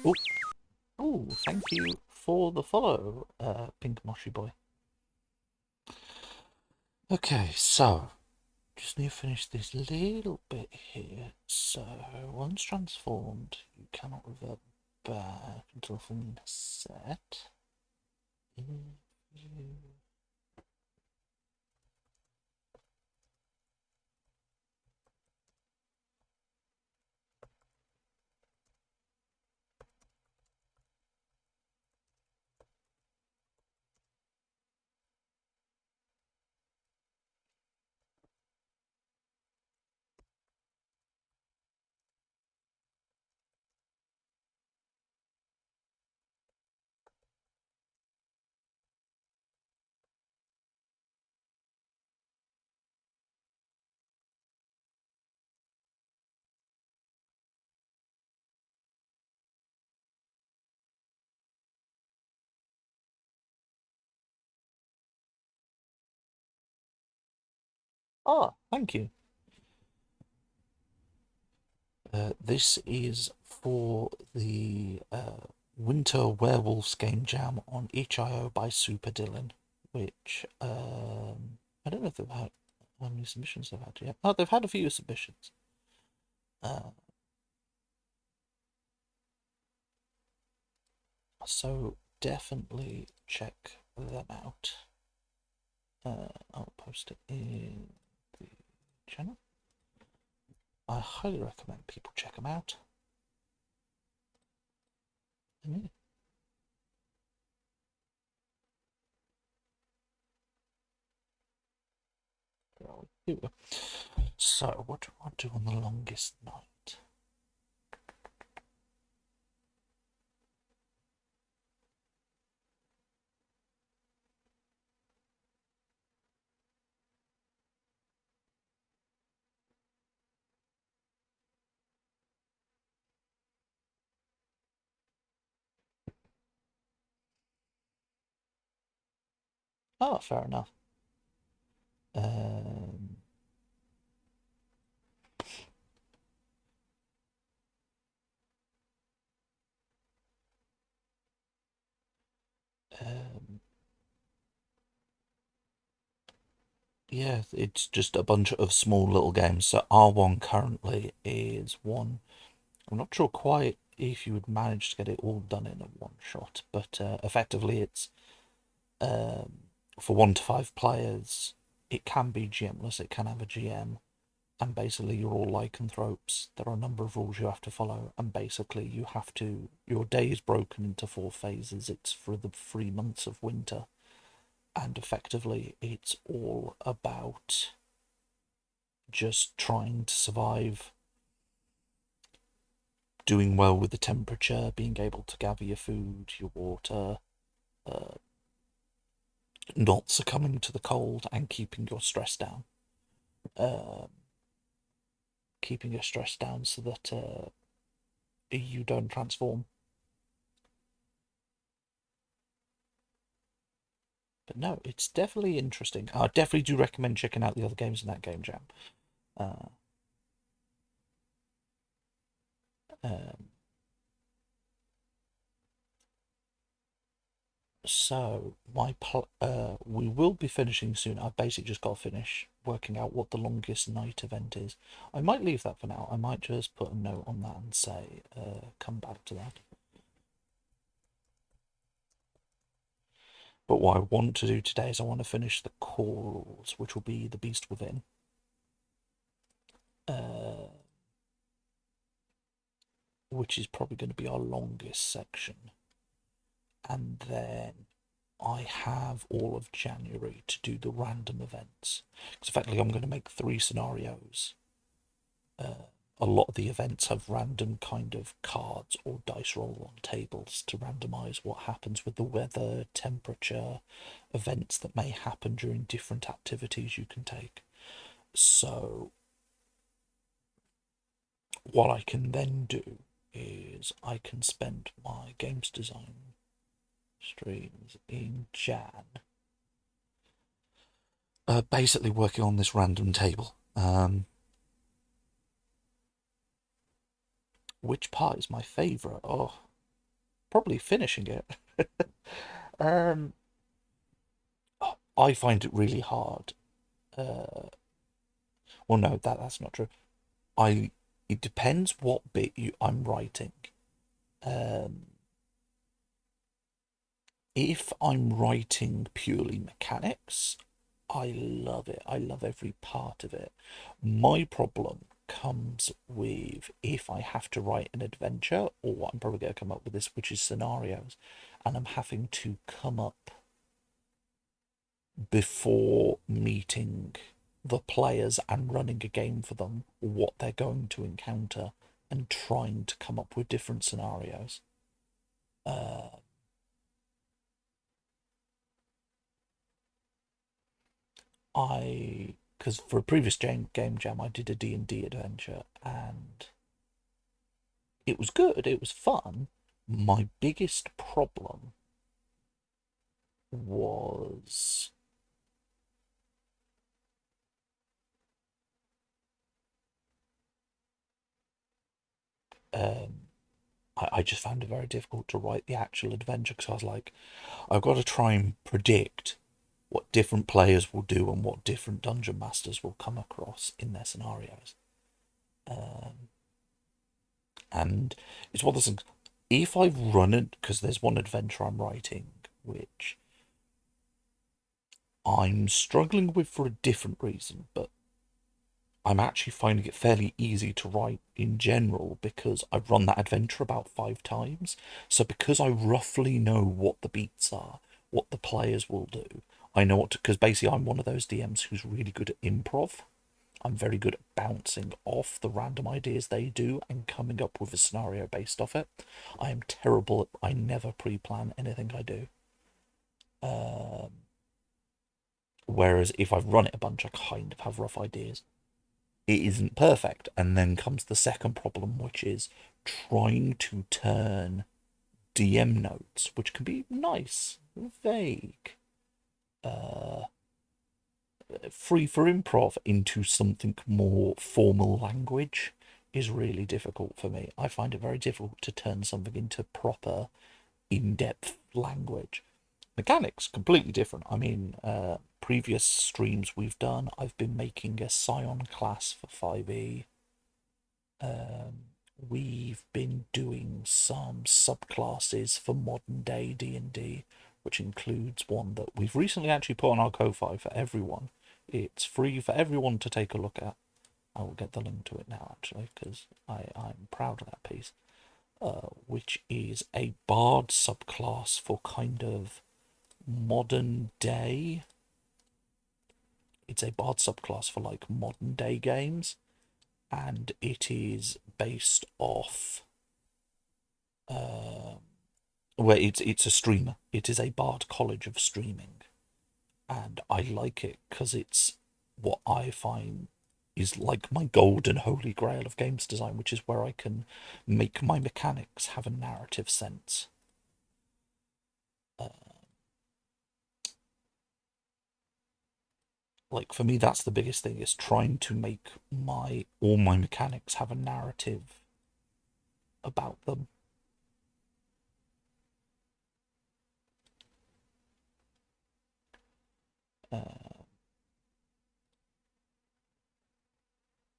Oh, oh, thank you for the follow, Pink Moshi Boy. Okay, so just need to finish this little bit here. So once transformed, you cannot revert back until full set. If you... Ah, thank you. This is for the Winter Werewolves Game Jam on itch.io by Super Dylan, which I don't know if they've had how many submissions they've had yet. Oh, they've had a few submissions. So definitely check them out. I'll post it in the channel. I highly recommend people check them out. And yeah. Here we go. So, what do I do on the longest night? Oh, fair enough. Um, um, yeah, it's just a bunch of small little games. So R1 currently is one. I'm not sure quite if you would manage to get it all done in a one shot, but effectively it's for 1 to 5 players. It can be GMless. It can have a GM, and basically you're all lycanthropes. There are a number of rules you have to follow, and basically you have to. Your day is broken into 4 phases. It's for the 3 months of winter, and effectively it's all about just trying to survive, doing well with the temperature, being able to gather your food, your water, not succumbing to the cold, and keeping your stress down. Keeping your stress down so that you don't transform. But no, it's definitely interesting. I definitely do recommend checking out the other games in that game jam. Uh, um, so we will be finishing soon. I've basically just got to finish working out what the longest night event is. I might leave that for now. I might just put a note on that and say come back to that. But what I want to do today is I want to finish the core rules, which will be the Beast Within. Which is probably going to be our longest section. And then I have all of January to do the random events. Because effectively, I'm going to make 3 scenarios. A lot of the events have random kind of cards or dice roll on tables to randomize what happens with the weather, temperature, events that may happen during different activities you can take. So, what I can then do is I can spend my games design streams in Jan basically working on this random table. Which part is my favourite? Oh, probably finishing it. um, I find it really hard. Well, no, that's not true. I It depends what bit I'm writing. Um, if I'm writing purely mechanics, I love it. I love every part of it. My problem comes with if I have to write an adventure, or what I'm probably going to come up with this, which is scenarios, and I'm having to come up before meeting the players and running a game for them what they're going to encounter and trying to come up with different scenarios. Uh, because for a previous game jam, I did a D&D adventure, and it was good. It was fun. My biggest problem was um, I just found it very difficult to write the actual adventure because I was like, I've got to try and predict what different players will do and what different dungeon masters will come across in their scenarios. Um, and it's one of those things. If I run it, because there's one adventure I'm writing which I'm struggling with for a different reason, but I'm actually finding it fairly easy to write in general because I've run that adventure about 5 times. So because I roughly know what the beats are, what the players will do, I know what to, because basically I'm one of those DMs who's really good at improv. I'm very good at bouncing off the random ideas they do and coming up with a scenario based off it. I am terrible at, I never pre-plan anything I do. Um, Whereas if I've run it a bunch, I kind of have rough ideas. It isn't perfect. And then comes the second problem, which is trying to turn DM notes, which can be nice, vague, uh, free for improv, into something more formal language is really difficult for me. I find it very difficult to turn something into proper, in-depth language. Mechanics completely different. I mean, previous streams we've done, I've been making a Scion class for 5e. We've been doing some subclasses for modern day D&D, which includes one that we've recently actually put on our Ko-Fi for everyone. It's free for everyone to take a look at. I will get the link to it now, actually, because I'm proud of that piece. Which is a bard subclass for kind of modern day. It's a bard subclass for like modern day games, and it is based off where it's a streamer. It is a bard college of streaming, and I like it because it's what I find is like my golden holy grail of games design, which is where I can make my mechanics have a narrative sense. Like for me, that's the biggest thing, is trying to make my all my mechanics have a narrative about them.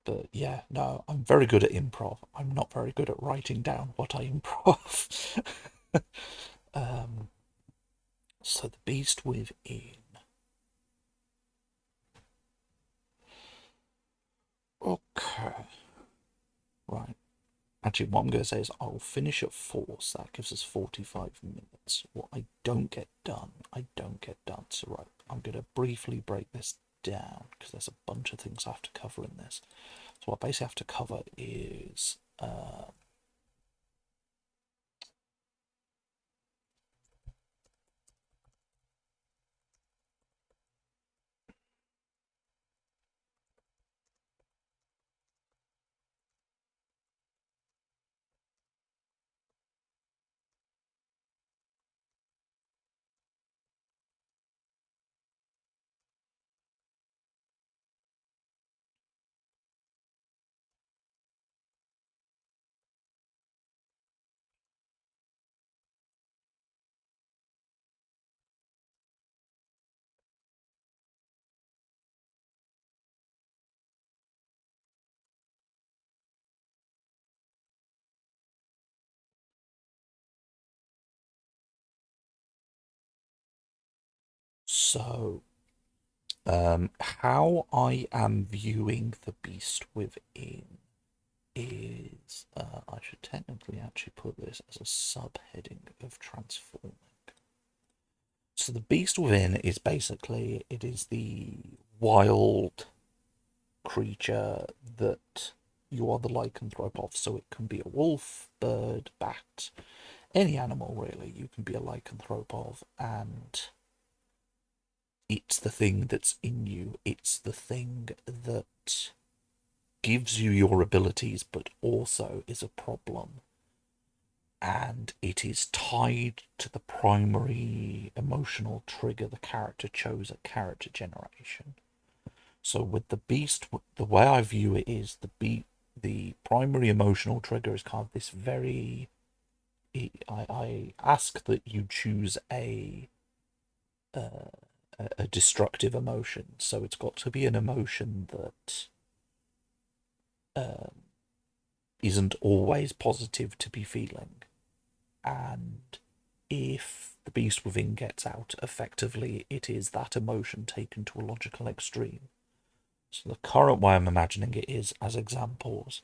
But yeah, no, I'm very good at improv. I'm not very good at writing down what I improv. um, so the beast within. Okay, right. Actually, what I'm going to say is I'll finish at 4, so that gives us 45 minutes. What I don't get done, I don't get done. So, right, I'm going to briefly break this down because there's a bunch of things I have to cover in this. So, what I basically have to cover is So, how I am viewing the beast within is, I should technically actually put this as a subheading of transforming. So the beast within is basically, it is the wild creature that you are the lycanthrope of. So it can be a wolf, bird, bat, any animal really you can be a lycanthrope of, and it's the thing that's in you. It's the thing that gives you your abilities but also is a problem, and it is tied to the primary emotional trigger the character chose at character generation. So with the beast, the way I view it is the primary emotional trigger is kind of this very, I ask that you choose uh, a destructive emotion. So it's got to be an emotion that isn't always positive to be feeling. And if the beast within gets out, effectively it is that emotion taken to a logical extreme. So the current way I'm imagining it is, as examples,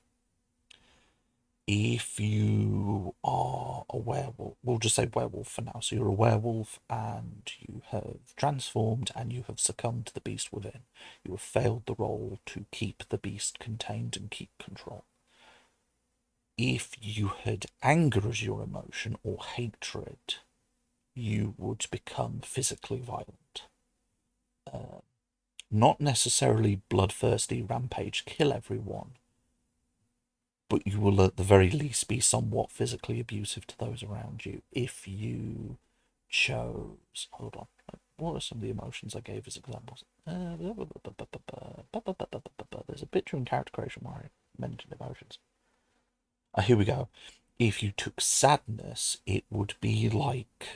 if you are a werewolf, we'll just say werewolf for now. So you're a werewolf and you have transformed and you have succumbed to the beast within. You have failed the role to keep the beast contained and keep control. If you had anger as your emotion or hatred, you would become physically violent. Not necessarily bloodthirsty, rampage, kill everyone, but you will at the very least be somewhat physically abusive to those around you. If you chose, hold on, what are some of the emotions I gave as examples? There's a bit during character creation where I mentioned emotions. Here we go. If you took sadness, it would be like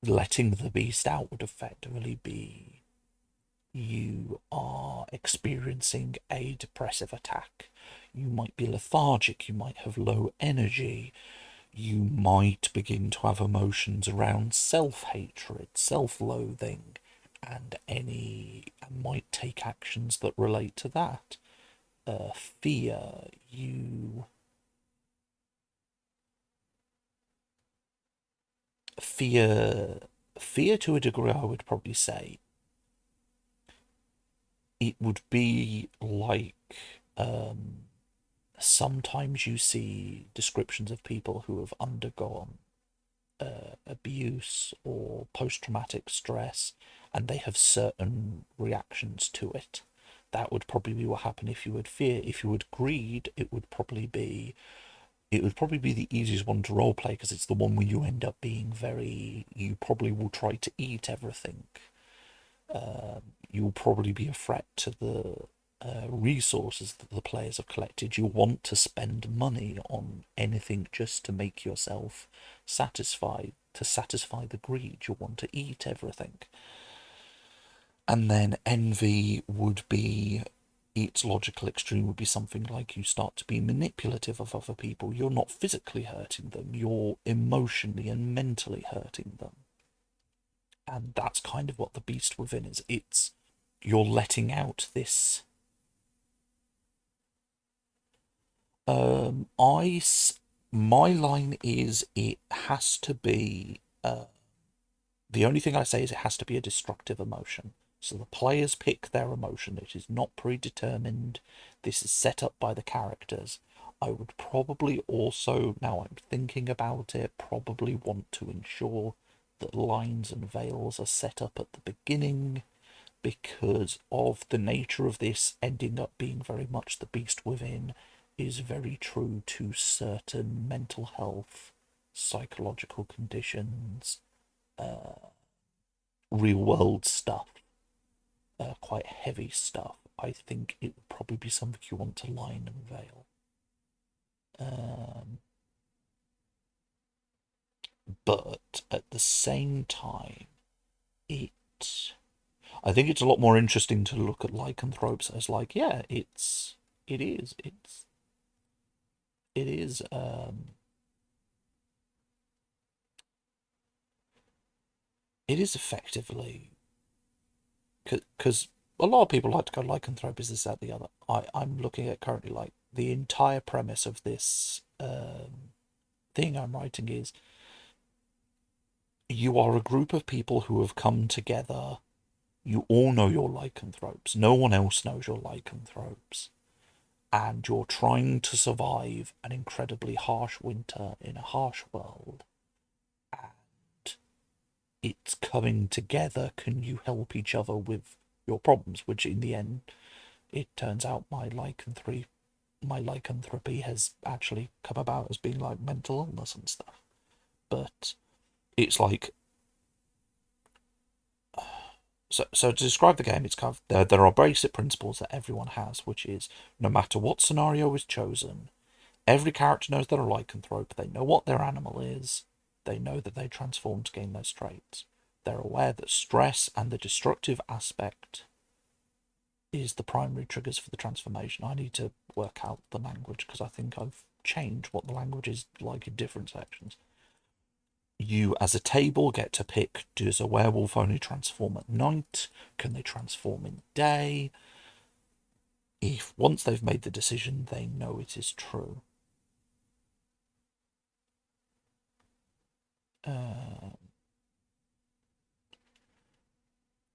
letting the beast out would effectively be you are experiencing a depressive attack. You might be lethargic, you might have low energy, you might begin to have emotions around self-hatred, self-loathing, and might take actions that relate to that. Fear, fear to a degree, I would probably say it would be like, sometimes you see descriptions of people who have undergone abuse or post-traumatic stress, and they have certain reactions to it. That would probably be what happened if you had fear. If you had greed, it would probably be the easiest one to roleplay, because it's the one where you end up being very, you probably will try to eat everything. You'll probably be a threat to the resources that the players have collected. You want to spend money on anything just to make yourself satisfied, to satisfy the greed. You want to eat everything. And then envy would be, its logical extreme would be something like you start to be manipulative of other people. You're not physically hurting them, you're emotionally and mentally hurting them. And that's kind of what the beast within is. It's, you're letting out this. My line is, it has to be, the only thing I say is it has to be a destructive emotion. So the players pick their emotion. It is not predetermined. This is set up by the characters. I would probably also, now I'm thinking about it, probably want to ensure that lines and veils are set up at the beginning, because of the nature of this ending up being very much the beast within is very true to certain mental health, psychological conditions, real world stuff, quite heavy stuff. I think it would probably be something you want to line and veil. But at the same time, I think it's a lot more interesting to look at lycanthropes as like, yeah, it is, it is, it is effectively because a lot of people like to go lycanthrope is this, that, the other. I'm looking at currently like the entire premise of this thing I'm writing is you are a group of people who have come together. You all know you're lycanthropes. No one else knows you're lycanthropes. And you're trying to survive an incredibly harsh winter in a harsh world. And it's coming together. Can you help each other with your problems? Which in the end, it turns out my lycanthropy has actually come about as being like mental illness and stuff. But it's like so to describe the game, it's kind of there are basic principles that everyone has, which is no matter what scenario is chosen, every character knows they're a lycanthrope. They know what their animal is. They know that they transform to gain those traits. They're aware that stress and the destructive aspect is the primary triggers for the transformation. I need to work out the language because I think I've changed what the language is like in different sections. You, as a table, get to pick, does a werewolf only transform at night? Can they transform in day? If once they've made the decision, they know it is true.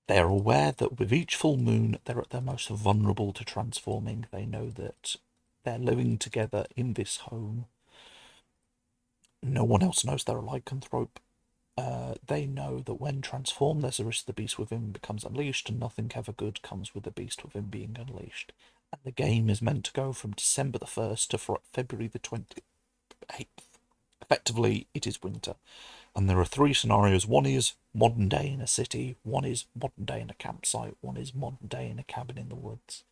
They're aware that with each full moon, they're at their most vulnerable to transforming. They know that they're living together in this home. No one else knows they're a lycanthrope. They know that when transformed, there's a risk the beast within becomes unleashed, and nothing ever good comes with the beast within being unleashed. And the game is meant to go from December the 1st to February the 28th. Effectively, it is winter. And there are three scenarios. One is modern day in a city, one is modern day in a campsite, one is modern day in a cabin in the woods.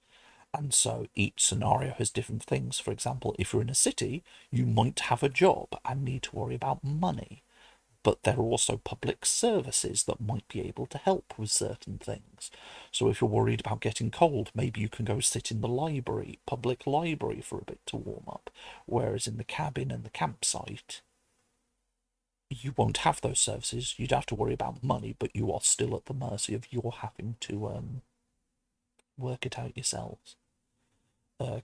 And so each scenario has different things. For example, if you're in a city, you might have a job and need to worry about money. But there are also public services that might be able to help with certain things. So if you're worried about getting cold, maybe you can go sit in the library, public library, for a bit to warm up. Whereas in the cabin and the campsite, you won't have those services. You'd have to worry about money, but you are still at the mercy of your having to work it out yourselves.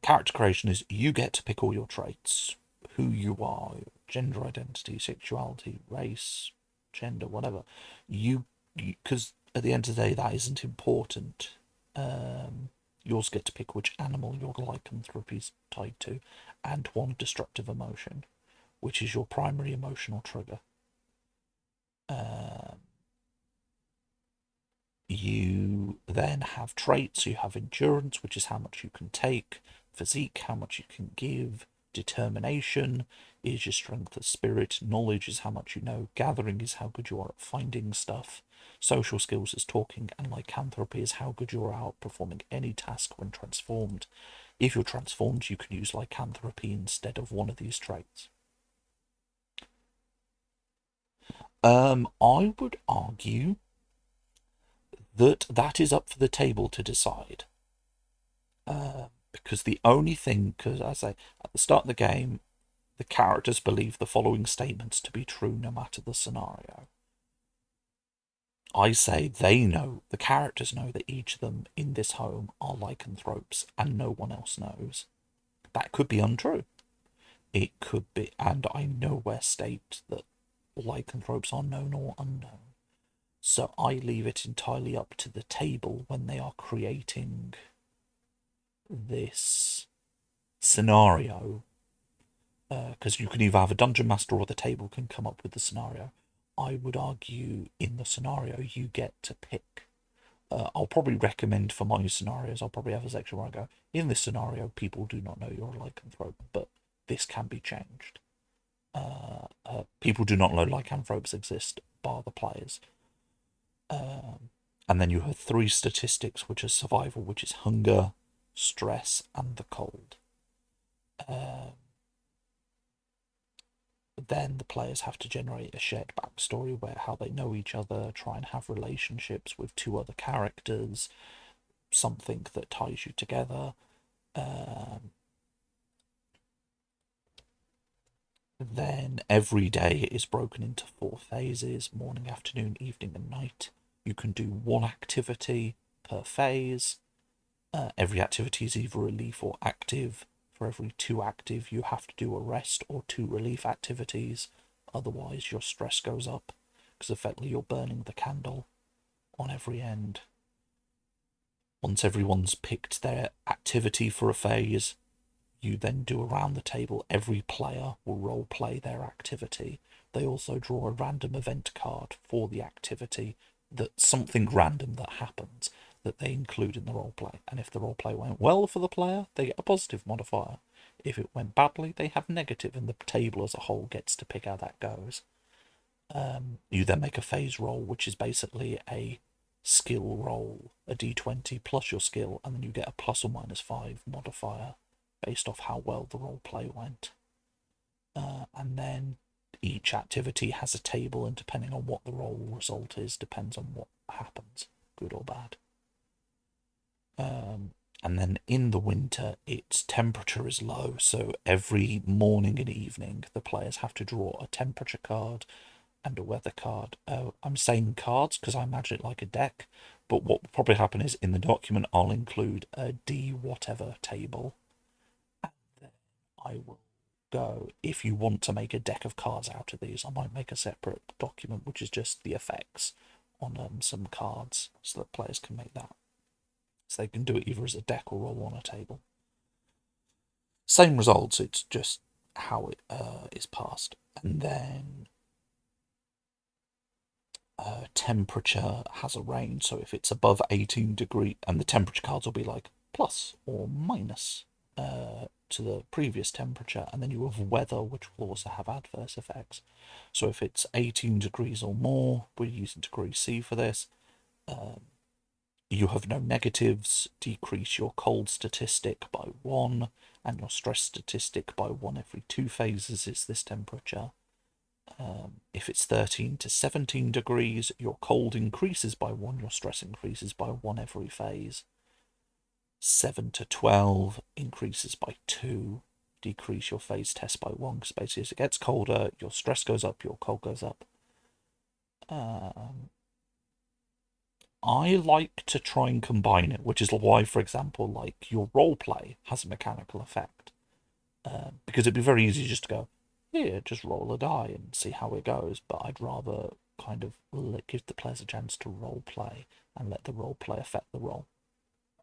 Character creation is you get to pick all your traits, who you are, gender identity, sexuality, race, gender, whatever. Because at the end of the day, that isn't important. Yours get to pick which animal your lycanthropy is tied to, and one destructive emotion, which is your primary emotional trigger. You then have traits. You have endurance, which is how much you can take, physique, how much you can give, determination is your strength of spirit, knowledge is how much you know, gathering is how good you are at finding stuff, social skills is talking, and lycanthropy is how good you are at performing any task when transformed. If you're transformed, you can use lycanthropy instead of one of these traits. I would argue that is up for the table to decide. Because the only thing, because as I say, at the start of the game, the characters believe the following statements to be true no matter the scenario. I say they know, the characters know that each of them in this home are lycanthropes and no one else knows. That could be untrue. It could be, and I nowhere state that lycanthropes are known or unknown. So I leave it entirely up to the table when they are creating this scenario, because you can either have a dungeon master or the table can come up with the scenario. I would argue in the scenario you get to pick. I'll probably recommend for my scenarios, I'll probably have a section where I go, in this scenario, people do not know you're a lycanthrope, but this can be changed. People do not know lycanthropes exist, bar the players. And then you have three statistics, which are survival, which is hunger, stress, and the cold. Then the players have to generate a shared backstory where how they know each other, try and have relationships with two other characters, something that ties you together. Then every day is broken into 4 phases: morning, afternoon, evening, and night. You can do one activity per phase. Every activity is either relief or active. For every 2 active, you have to do a rest or 2 relief activities. Otherwise, your stress goes up, because effectively you're burning the candle on every end. Once everyone's picked their activity for a phase, you then do around the table. Every player will role play their activity. They also draw a random event card for the activity, that's something random that happens that they include in the role play. And if the role play went well for the player, they get a positive modifier. If it went badly, they have negative, and the table as a whole gets to pick how that goes. You then make a phase roll, which is basically a skill roll, a d20 plus your skill, and then you get a plus or minus 5 modifier based off how well the role play went. And then each activity has a table, and depending on what the roll result is, depends on what happens, good or bad. And then in the winter, its temperature is low, so every morning and evening, the players have to draw a temperature card and a weather card. I'm saying cards because I imagine it like a deck, but what will probably happen is in the document I'll include a D whatever table, and then I will go, if you want to make a deck of cards out of these, I might make a separate document which is just the effects on some cards, so that players can make that. So they can do it either as a deck or roll on a table. Same results, it's just how it is passed. And then temperature has a range, so if it's above 18 degrees, and the temperature cards will be like plus or minus to the previous temperature, and then you have weather, which will also have adverse effects. So if it's 18 degrees or more, we're using degree C for this. You have no negatives, decrease your cold statistic by 1, and your stress statistic by 1 every 2 phases is this temperature. If it's 13 to 17 degrees, your cold increases by 1, your stress increases by 1 every phase. 7 to 12 increases by 2, decrease your phase test by 1, because basically as it gets colder, your stress goes up, your cold goes up. I like to try and combine it, which is why, for example, like your role play has a mechanical effect. Because it'd be very easy just to go, here, just roll a die and see how it goes. But I'd rather kind of give the players a chance to role play and let the role play affect the role.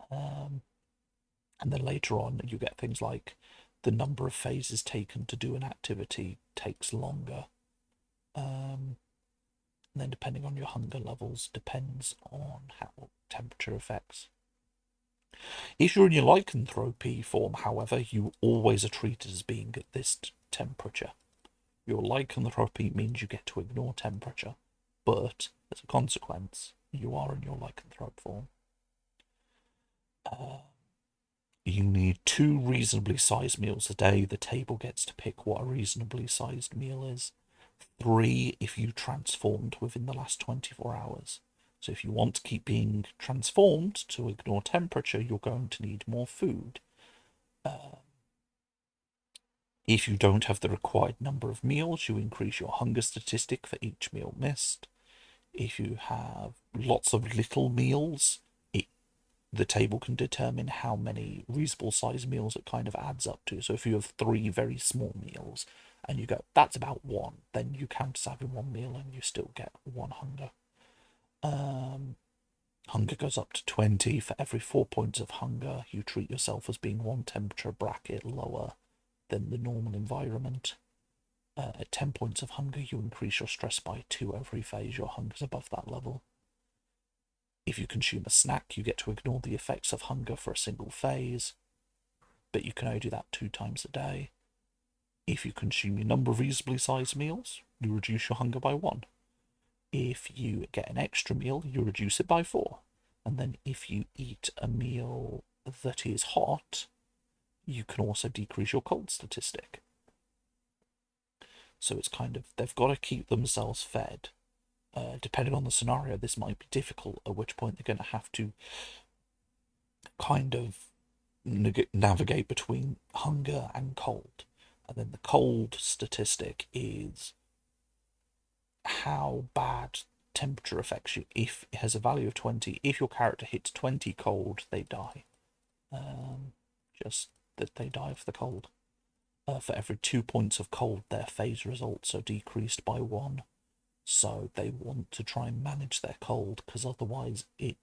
And then later on, you get things like the number of phases taken to do an activity takes longer. And then depending on your hunger levels, depends on how temperature affects. If you're in your lycanthropy form, however, you always are treated as being at this temperature. Your lycanthropy means you get to ignore temperature, but as a consequence, you are in your lycanthrope form. You need 2 reasonably sized meals a day. The table gets to pick what a reasonably sized meal is. 3 if you transformed within the last 24 hours. So if you want to keep being transformed to ignore temperature, you're going to need more food. If you don't have the required number of meals, you increase your hunger statistic for each meal missed. If you have lots of little meals, the table can determine how many reasonable sized meals it kind of adds up to. So if you have 3 very small meals and you go, that's about 1, then you count as having 1 meal and you still get 1 hunger. Hunger goes up to 20. For every 4 points of hunger, you treat yourself as being 1 temperature bracket lower than the normal environment. At 10 points of hunger, you increase your stress by 2 every phase. Your hunger's above that level. If you consume a snack, you get to ignore the effects of hunger for a single phase, but you can only do that 2 times a day. If you consume a number of reasonably sized meals, you reduce your hunger by 1. If you get an extra meal, you reduce it by 4. And then if you eat a meal that is hot, you can also decrease your cold statistic. So it's kind of, they've got to keep themselves fed. Depending on the scenario, this might be difficult, at which point they're going to have to kind of navigate between hunger and cold. And then the cold statistic is how bad temperature affects you. If it has a value of 20, if your character hits 20 cold, they die. Just that they die of the cold. For every 2 points of cold, their phase results are decreased by 1. So they want to try and manage their cold, because otherwise the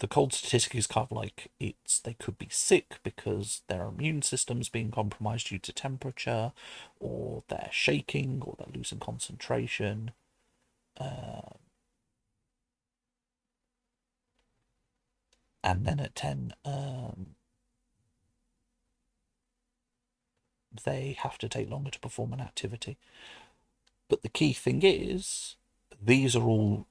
cold statistic is kind of like they could be sick because their immune system's being compromised due to temperature, or they're shaking, or they're losing concentration. And then at 10, they have to take longer to perform an activity. But the key thing is, these are all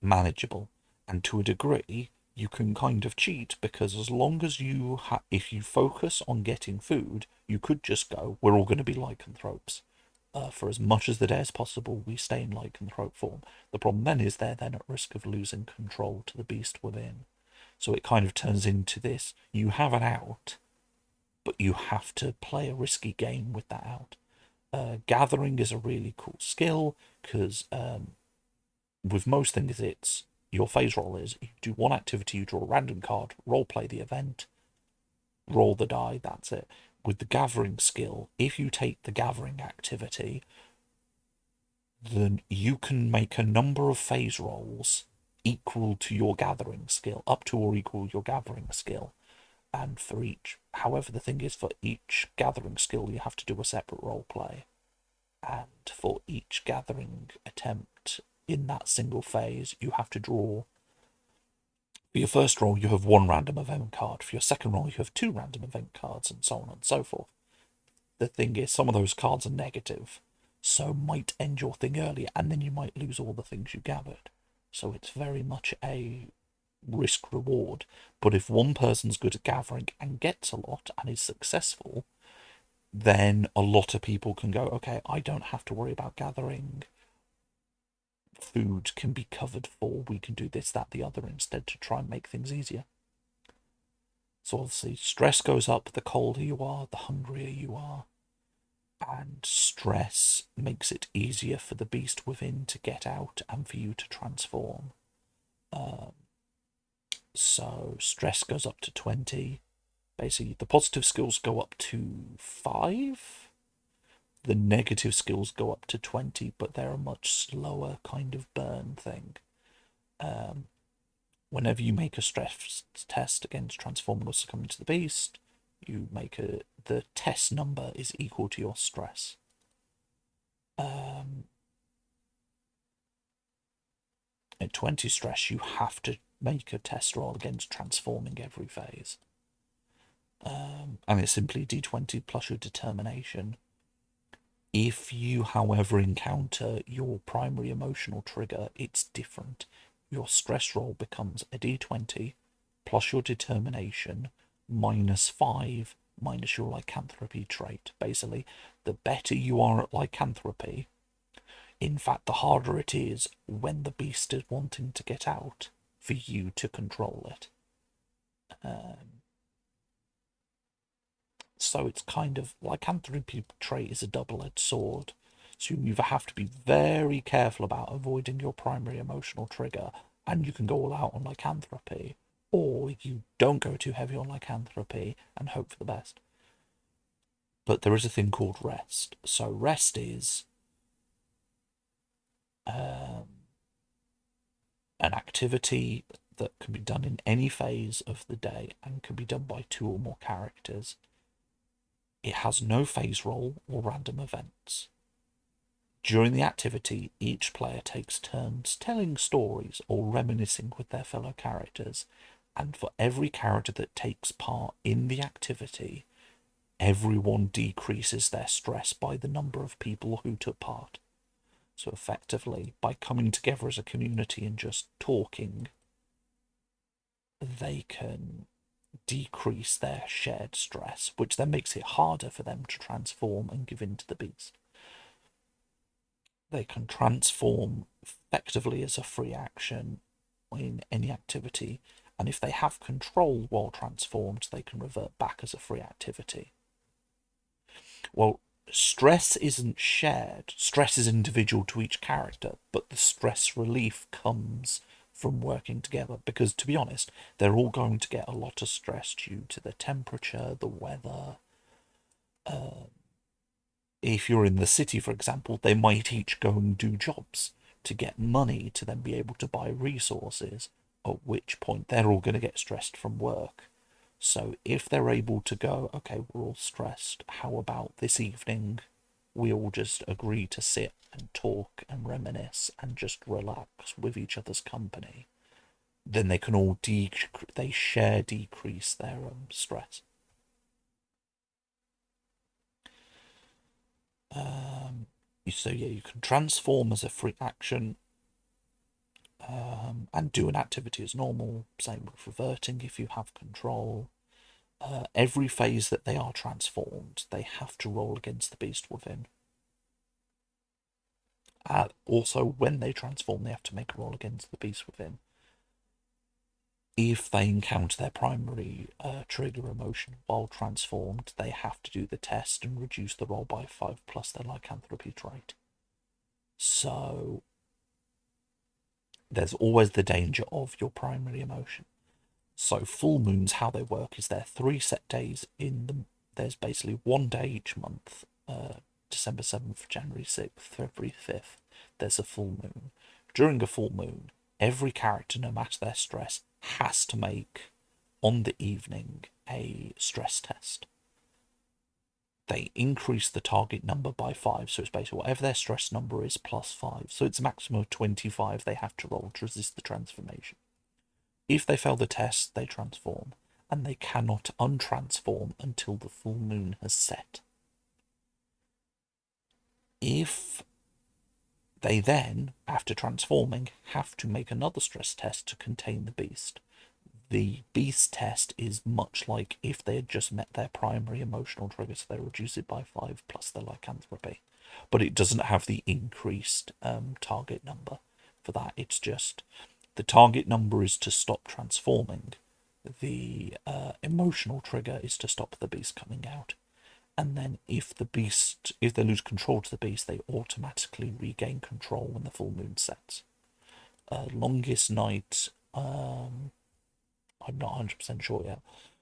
manageable, and to a degree, you can kind of cheat, because as long as if you focus on getting food, you could just go, we're all going to be lycanthropes. For as much as the day as possible, we stay in lycanthrope form. The problem then is they're then at risk of losing control to the beast within. So it kind of turns into this. You have an out, but you have to play a risky game with that out. Gathering is a really cool skill, because with most things, it's your phase roll is you do one activity, you draw a random card, role play the event, roll the die, that's it. With the gathering skill, if you take the gathering activity, then you can make a number of phase rolls equal to your gathering skill, up to or equal your gathering skill. And for each, however, the thing is, for each gathering skill, you have to do a separate role play. And for each gathering attempt in that single phase, you have to draw. For your first roll, you have 1 random event card. For your second roll, you have 2 random event cards, and so on and so forth. The thing is, some of those cards are negative, so might end your thing earlier, and then you might lose all the things you gathered. So it's very much a risk reward. But if one person's good at gathering and gets a lot and is successful, then a lot of people can go, okay, I don't have to worry about gathering. Food can be covered for. We can do this, that, the other instead, to try and make things easier. So obviously stress goes up the colder you are, the hungrier you are. And stress makes it easier for the beast within to get out and for you to transform. So stress goes up to 20. Basically, the positive skills go up to 5. The negative skills go up to 20, but they're a much slower kind of burn thing. Whenever you make a stress test against transforming or succumbing to the beast, you make the test number is equal to your stress. At 20 stress, you have to make a test roll against transforming every phase. And it's simply d20 plus your determination. If you, however, encounter your primary emotional trigger, it's different. Your stress roll becomes a d20 plus your determination minus 5 minus your lycanthropy trait. Basically, the better you are at lycanthropy, in fact, the harder it is when the beast is wanting to get out for you to control it. So it's kind of lycanthropy trait is a double-edged sword. So you either have to be very careful about avoiding your primary emotional trigger, and you can go all out on lycanthropy, or you don't go too heavy on lycanthropy and hope for the best. But there is a thing called rest. So rest is an activity that can be done in any phase of the day and can be done by 2 or more characters. It has no phase roll or random events. During the activity, each player takes turns telling stories or reminiscing with their fellow characters, and for every character that takes part in the activity, everyone decreases their stress by the number of people who took part. So effectively, by coming together as a community and just talking, they can decrease their shared stress, which then makes it harder for them to transform and give in to the beast. They can transform effectively as a free action in any activity, and if they have control while transformed, they can revert back as a free activity. Well, stress isn't shared. Stress is individual to each character, but the stress relief comes from working together. Because, to be honest, they're all going to get a lot of stress due to the temperature, the weather. If you're in the city, for example, they might each go and do jobs to get money to then be able to buy resources, at which point they're all going to get stressed from work. So if they're able to go, okay, we're all stressed, how about this evening we all just agree to sit and talk and reminisce and just relax with each other's company, then they can all they share decrease their stress. So yeah, you can transform as a free action, and do an activity as normal. Same with reverting if you have control. Every phase that they are transformed, they have to roll against the beast within. Also, when they transform, they have to make a roll against the beast within. If they encounter their primary trigger emotion while transformed, they have to do the test and reduce the roll by 5 plus their lycanthropy trait. So there's always the danger of your primary emotion. So full moons, how they work is they're 3 set days in them. There's basically 1 day each month. December 7th, January 6th, February 5th. There's a full moon. During a full moon, every character, no matter their stress, has to make on the evening a stress test. They increase the target number by 5, so it's basically whatever their stress number is plus 5. So it's a maximum of 25 they have to roll to resist the transformation. If they fail the test, they transform, and they cannot untransform until the full moon has set. If they then, after transforming, have to make another stress test to contain the beast, the beast test is much like if they had just met their primary emotional trigger, so they reduce it by 5 plus their lycanthropy. But it doesn't have the increased target number for that. It's just the target number is to stop transforming. The emotional trigger is to stop the beast coming out. And then if they lose control to the beast, they automatically regain control when the full moon sets. Longest night, I'm not 100% sure yet.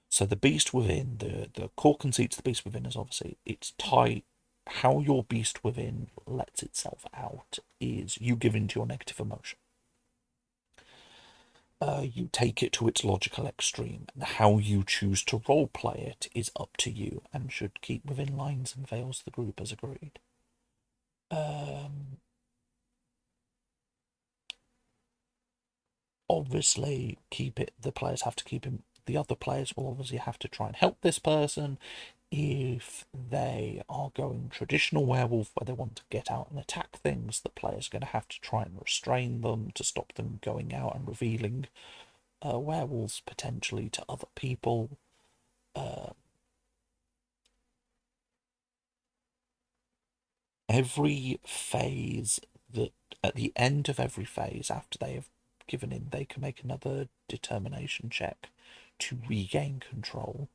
So the beast within, the core conceit to the beast within is obviously it's tight. How your beast within lets itself out is you give into your negative emotion. You take it to its logical extreme, and how you choose to roleplay it is up to you and should keep within lines and veils the group as agreed. Obviously, the players have to keep him. The other players will obviously have to try and help this person. If they are going traditional werewolf where they want to get out and attack things, the player's going to have to try and restrain them to stop them going out and revealing werewolves potentially to other people. Every phase that at the end of every phase after they have given in, they can make another determination check to regain control.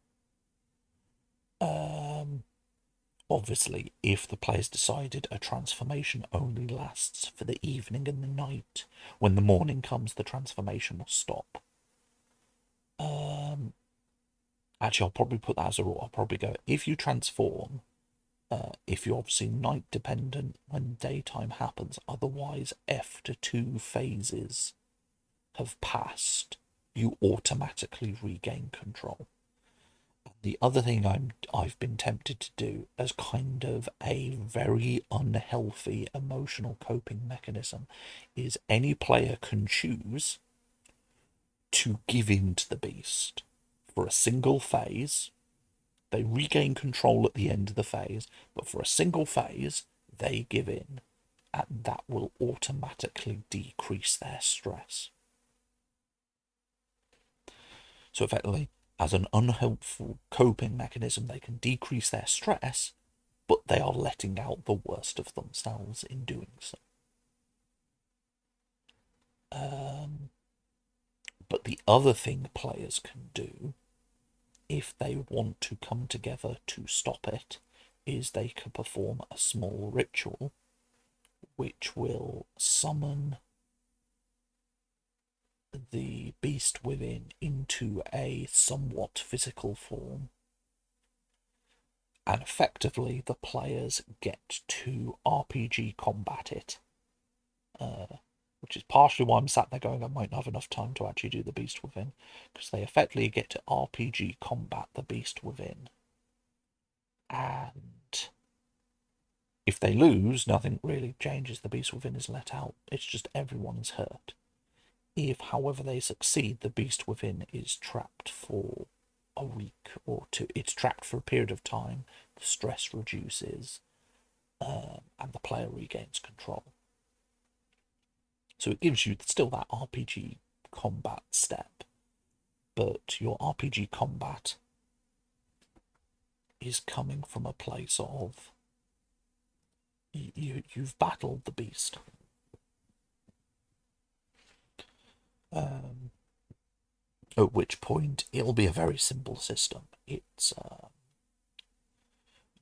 Obviously, if the players decided a transformation only lasts for the evening and the night, when the morning comes, the transformation will stop. Actually, I'll probably put that as a rule. I'll probably go, if you transform, if you're obviously night dependent when daytime happens, otherwise after 2 phases have passed, you automatically regain control. The other thing I've been tempted to do as kind of a very unhealthy emotional coping mechanism is any player can choose to give in to the beast for a single phase. They regain control at the end of the phase, but for a single phase, they give in, and that will automatically decrease their stress. So effectively, as an unhelpful coping mechanism, they can decrease their stress, but they are letting out the worst of themselves in doing so. But the other thing players can do, if they want to come together to stop it, is they can perform a small ritual which will summon the beast within into a somewhat physical form, and effectively the players get to RPG combat it, which is partially why I'm sat there going I might not have enough time to actually do the beast within, because they effectively get to RPG combat the beast within, and if they lose, nothing really changes. The beast within is let out. It's just everyone is hurt. If, however, they succeed, the beast within is trapped for a week or two. It's trapped for a period of time. The stress reduces, and the player regains control. So it gives you still that RPG combat step, but your RPG combat is coming from a place of you've battled the beast. At which point it'll be a very simple system. It's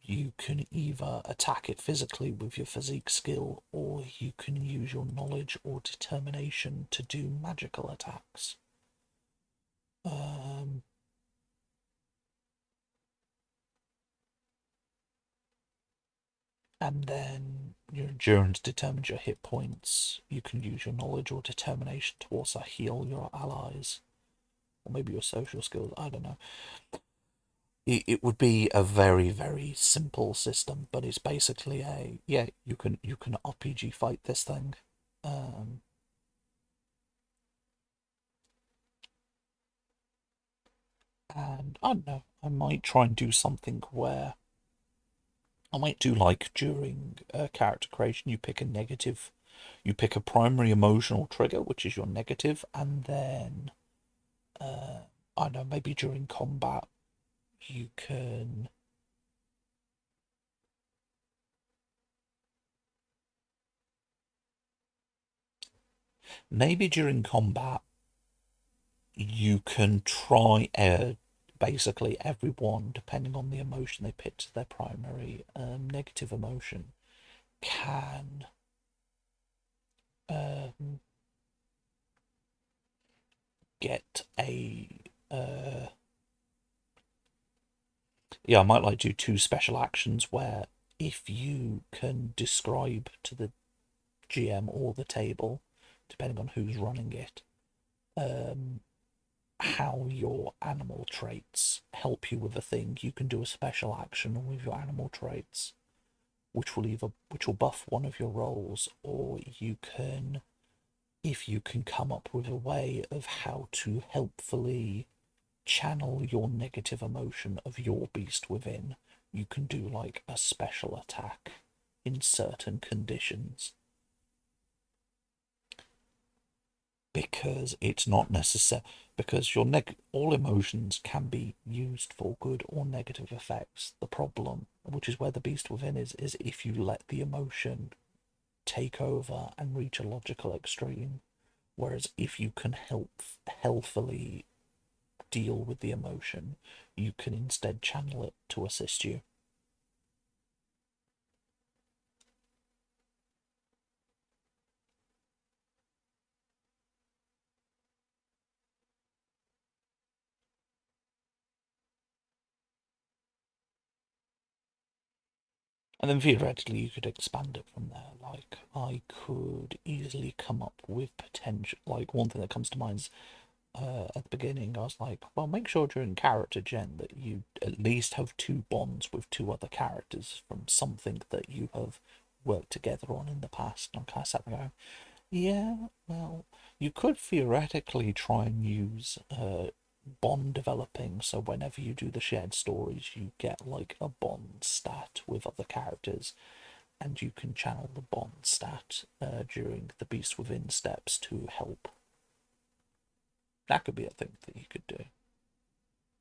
you can either attack it physically with your physique skill, or you can use your knowledge or determination to do magical attacks. And then your endurance determines your hit points. You can use your knowledge or determination to also heal your allies, or maybe your social skills. I don't know. It would be a very, very simple system, but it's basically you can RPG fight this thing. And I don't know, I might try and do something where I might do like during character creation, you pick a primary emotional trigger, which is your negative, and then I don't know, maybe during combat you can try basically everyone, depending on the emotion they pick to their primary negative emotion, can get a I might like do two special actions where if you can describe to the GM or the table, depending on who's running it, how your animal traits help you with a thing, you can do a special action with your animal traits, which will buff one of your rolls, or you can, if you can come up with a way of how to helpfully channel your negative emotion of your beast within, you can do like a special attack in certain conditions. Because it's not necessary, because all emotions can be used for good or negative effects. The problem, which is where the beast within is if you let the emotion take over and reach a logical extreme. Whereas if you can healthfully deal with the emotion, you can instead channel it to assist you. And then theoretically you could expand it from there. Like, I could easily come up with potential, like one thing that comes to mind is at the beginning, I was like, well, make sure during character gen that you at least have two bonds with two other characters from something that you have worked together on in the past. And I'm kind of sat there going, yeah, well, you could theoretically try and use bond developing, so whenever you do the shared stories, you get like a bond stat with other characters, and you can channel the bond stat during the Beast Within steps to help. That could be a thing that you could do.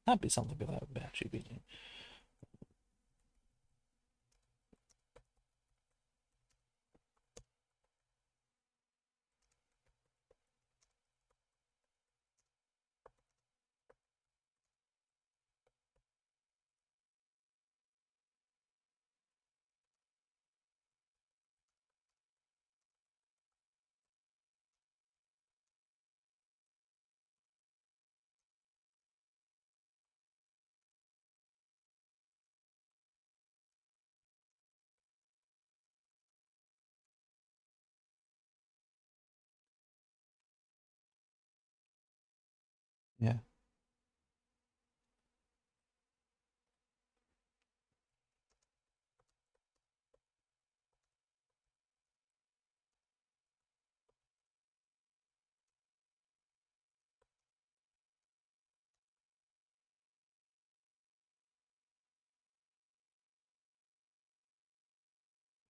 That'd be something that would actually be Yeah.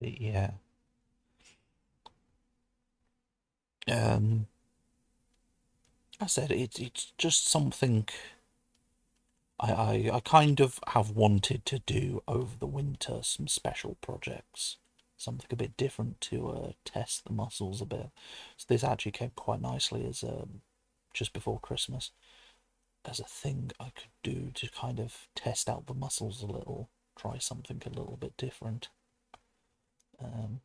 Yeah. Um, I said it's just something I kind of have wanted to do over the winter, some special projects, something a bit different to test the muscles a bit. So this actually came quite nicely as just before Christmas as a thing I could do to kind of test out the muscles a little, try something a little bit different. Um,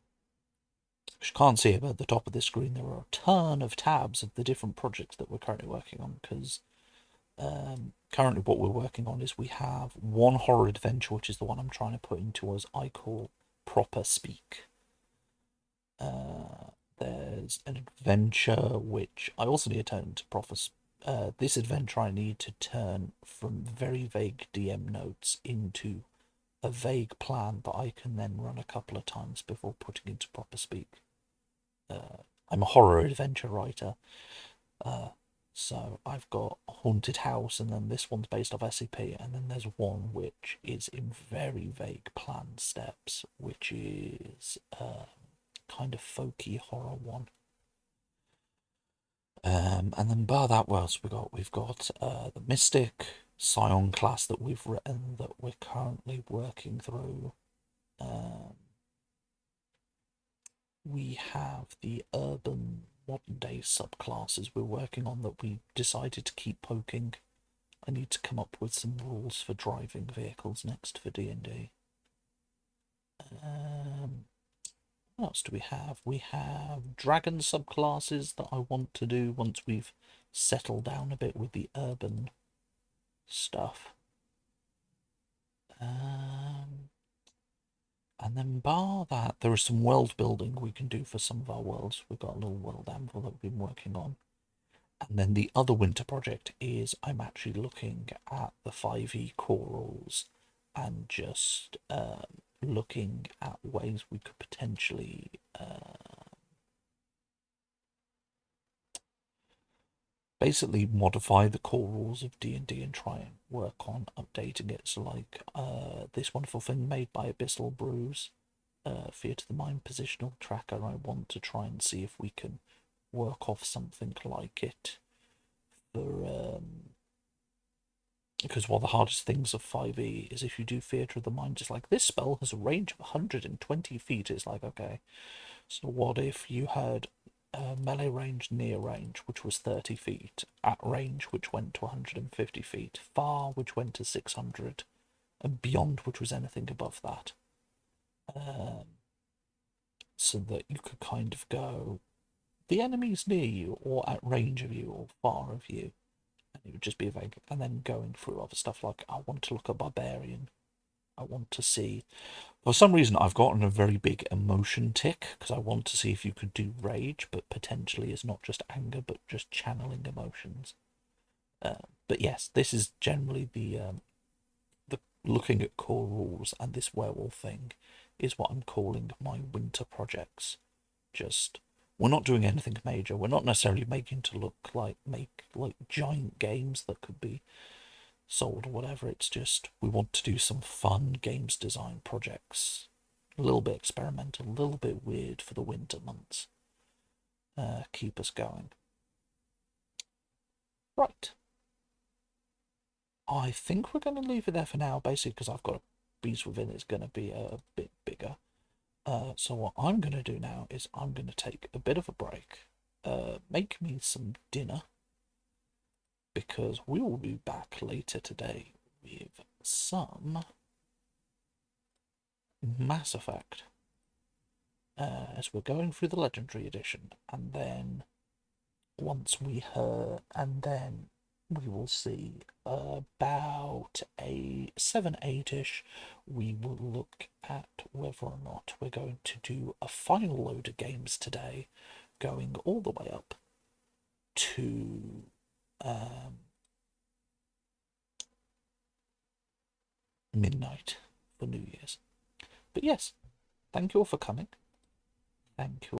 which you can't see it, but at the top of the screen there are a ton of tabs of the different projects that we're currently working on because currently what we're working on is we have one horror adventure, which is the one I'm trying to put into as I call proper speak. There's an adventure which I also need to turn into proper. This adventure I need to turn from very vague DM notes into a vague plan that I can then run a couple of times before putting into proper speak. I'm a horror adventure writer, so I've got Haunted House, and then this one's based off SCP, and then there's one which is in very vague plan steps, which is kind of folky horror one. And then bar that, what else we got? We've got the Mystic Scion class that we've written that we're currently working through. We have the urban modern day subclasses we're working on that we decided to keep poking. I need to come up with some rules for driving vehicles next for D&D. What else do we have? We have dragon subclasses that I want to do once we've settled down a bit with the urban stuff. And then bar that, there is some world building we can do for some of our worlds. We've got a little world anvil that we've been working on. And then the other winter project is I'm actually looking at the 5e core rules and just looking at ways we could potentially basically modify the core rules of D&D and try and work on updating it. So like this wonderful thing made by Abyssal Brews, Fear to the Mind positional tracker, I want to try and see if we can work off something like it for because one of the hardest things of 5e is if you do Theatre of the Mind, it's like this spell has a range of 120 feet. It's like, okay, so what if you had melee range, near range, which was 30 feet, at range, which went to 150 feet, far, which went to 600, and beyond, which was anything above that. So that you could kind of go, the enemy's near you, or at range of you, or far of you. And it would just be vague. And then going through other stuff like, I want to look at Barbarian. I want to see. For some reason, I've gotten a very big emotion tick because I want to see if you could do rage, but potentially it's not just anger, but just channeling emotions. But yes, this is generally the looking at core rules, and this werewolf thing is what I'm calling my winter projects. Just we're not doing anything major. We're not necessarily making to look like make like giant games that could be sold or whatever. It's just we want to do some fun games design projects, a little bit experimental, a little bit weird for the winter months. Keep us going. Right. I think we're going to leave it there for now, basically because I've got a beast within it's going to be a bit bigger. So what I'm going to do now is I'm going to take a bit of a break, make me some dinner, because we will be back later today with some Mass Effect as we're going through the Legendary Edition, and then once we hear, and then we will see about a 7-8ish. We will look at whether or not we're going to do a final load of games today, going all the way up to midnight for New Year's. But yes, thank you all for coming. Thank you.